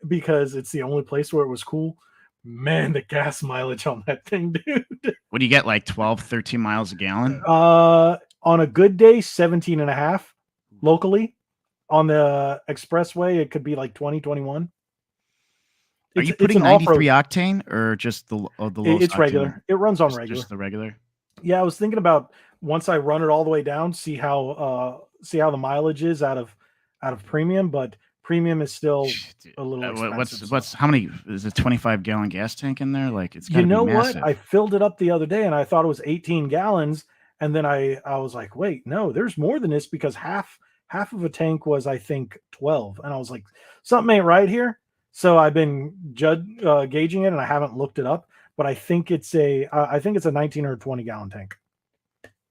because it's the only place where it was cool. Man, the gas mileage on that thing, dude. What do you get, like 12, 13 miles a gallon? On a good day, 17 and a half locally. On the expressway, it could be like 20, 21. Are you It's putting an off-road. 93 octane or just the lowest It's octane? regular. It runs on Just regular. the regular? Yeah, I was thinking about, once I run it all the way down, see how the mileage is out of premium, but premium is still Dude, a little expensive. what's how many is a 25-gallon gas tank in there? Like it's got You to be know what? massive. I filled it up the other day and I thought it was 18 gallons. And then I was like, wait, no, there's more than this, because half of a tank was, I think, 12. And I was like, something ain't right here. So I've been gauging it and I haven't looked it up, but I think it's a 19 or 20 gallon tank.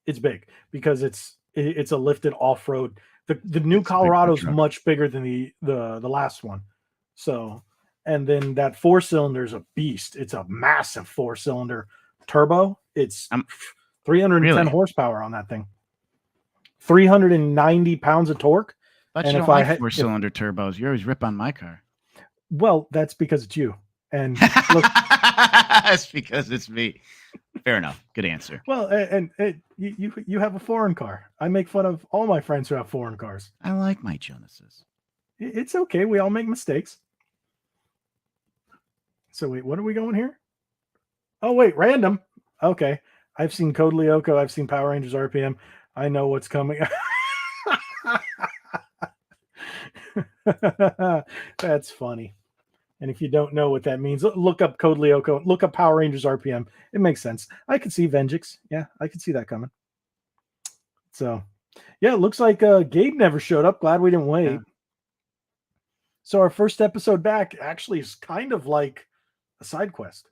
It's big because it's a lifted off road. The new It's a big food Colorado is truck. much bigger than the last one. So, and then that 4-cylinder is a beast. It's a massive 4-cylinder turbo. It's I'm 310 really. horsepower on that thing. 390 pounds of torque. But And you if don't I like had, if four-cylinder turbos. You always rip on my car. well, that's because it's you. And look, That's because it's me. Fair enough. Good answer. well, you have a foreign car. I make fun of all my friends who have foreign cars. I like my Jonases. It's okay. We all make mistakes. So wait, what are we going here? Oh wait, random. Okay. I've seen Code Lyoko. I've seen Power Rangers RPM. I know what's coming. That's funny. And if you don't know what that means, look up Code Lyoko. Look up Power Rangers RPM. It makes sense. I could see Vengeance. Yeah, I could see that coming. So, yeah, it looks like Gabe never showed up. Glad we didn't wait. Yeah. So our first episode back actually is kind of like a side quest.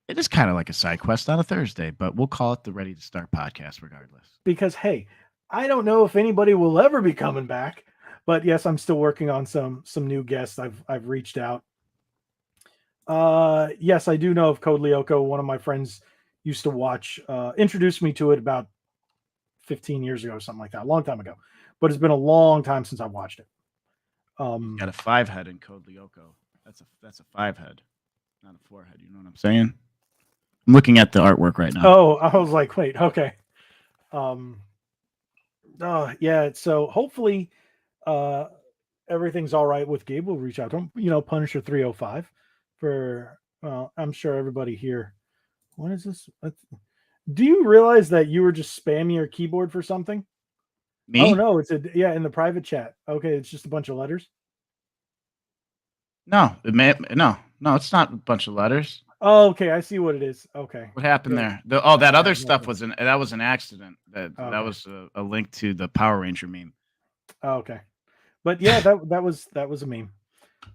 It is kind of like a side quest on a Thursday, but we'll call it the Ready to Start podcast regardless. Because hey, I don't know if anybody will ever be coming back, but yes, I'm still working on some new guests. I've reached out. Yes, I do know of Code Lyoko. One of my friends used to watch, introduced me to it about 15 years ago, or something like that, a long time ago. But it's been a long time since I watched it. Got a 5-head in Code Lyoko. That's a 5-head, not a 4-head. You know what I'm saying? I'm looking at the artwork right now. Oh, I was like, wait, okay. Yeah. So hopefully, everything's all right with Gabe. We'll reach out to him. Punisher 305 for. Well, I'm sure everybody here. What is this? Do you realize that you were just spamming your keyboard for something? Me? Oh no, it's in the private chat. Okay, it's just a bunch of letters. No, it's not a bunch of letters. Oh, okay, I see what it is. Okay. What happened Good. there? That other stuff was an accident. That Okay. was a link to the Power Ranger meme. Oh, okay. But yeah, that was a meme.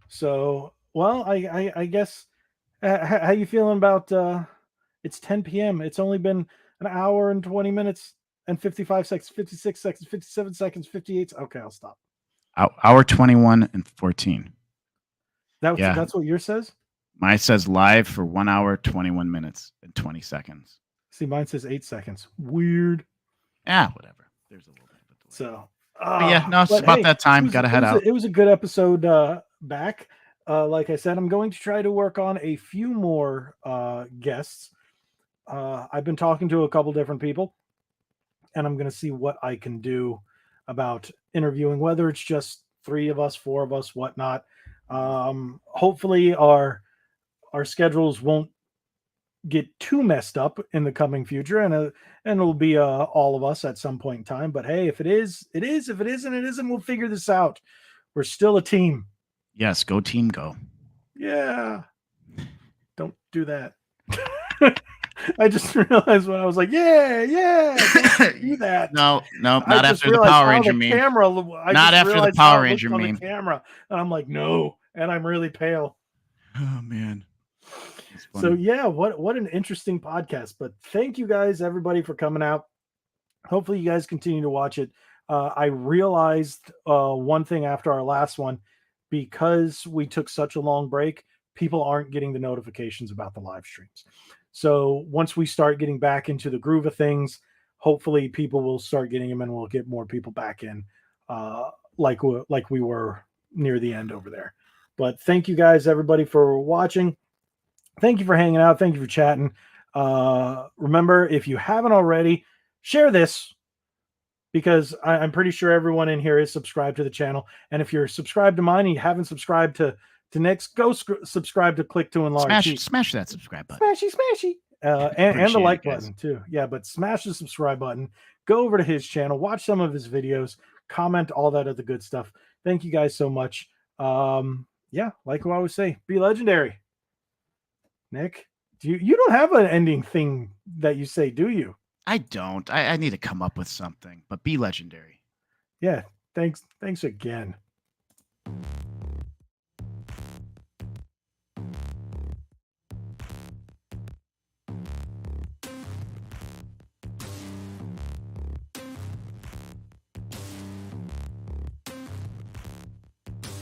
So, well, I guess how you feeling about it's 10 p.m. It's only been an hour and 20 minutes and 55 seconds, 56 seconds, 57 seconds, 58. Okay, I'll stop. Hour 21 and 14. That's what yours says? Mine says live for 1 hour, 21 minutes and 20 seconds. See, mine says 8 seconds. Weird. Whatever. There's a little bit of a delay. So, it's about that time. Gotta head out. It was a good episode back. Like I said, I'm going to try to work on a few more guests. I've been talking to a couple different people, and I'm going to see what I can do about interviewing, whether it's just 3 of us, 4 of us, whatnot. Hopefully our schedules won't get too messed up in the coming future, and it'll be all of us at some point in time. But hey, if it is, it is. If it isn't, it isn't. We'll figure this out. We're still a team. Yes, go team, go. Yeah. Don't do that. I just realized when I was like, yeah, don't do that. No, not after the Power Ranger meme. Not after the Power Ranger meme. Camera, and I'm like, no, and I'm really pale. Oh man. So yeah, what an interesting podcast. But thank you guys, everybody, for coming out. Hopefully you guys continue to watch it. I realized one thing after our last one, because we took such a long break, people aren't getting the notifications about the live streams. So once we start getting back into the groove of things, hopefully people will start getting them, and we'll get more people back in, like we were near the end over there. But thank you guys, everybody, for watching. Thank you for hanging out. Thank you for chatting. Remember, if you haven't already, share this, because I'm pretty sure everyone in here is subscribed to the channel. And if you're subscribed to mine and you haven't subscribed to Nick's, go subscribe to Click to Enlarge. Smash that subscribe button. Smashy. And the like button too. Yeah, but smash the subscribe button. Go over to his channel. Watch some of his videos. Comment, all that other good stuff. Thank you guys so much. Yeah, like I always say, be legendary. Nick, you don't have an ending thing that you say, do you? I don't. I need to come up with something, but be legendary. Yeah, thanks again.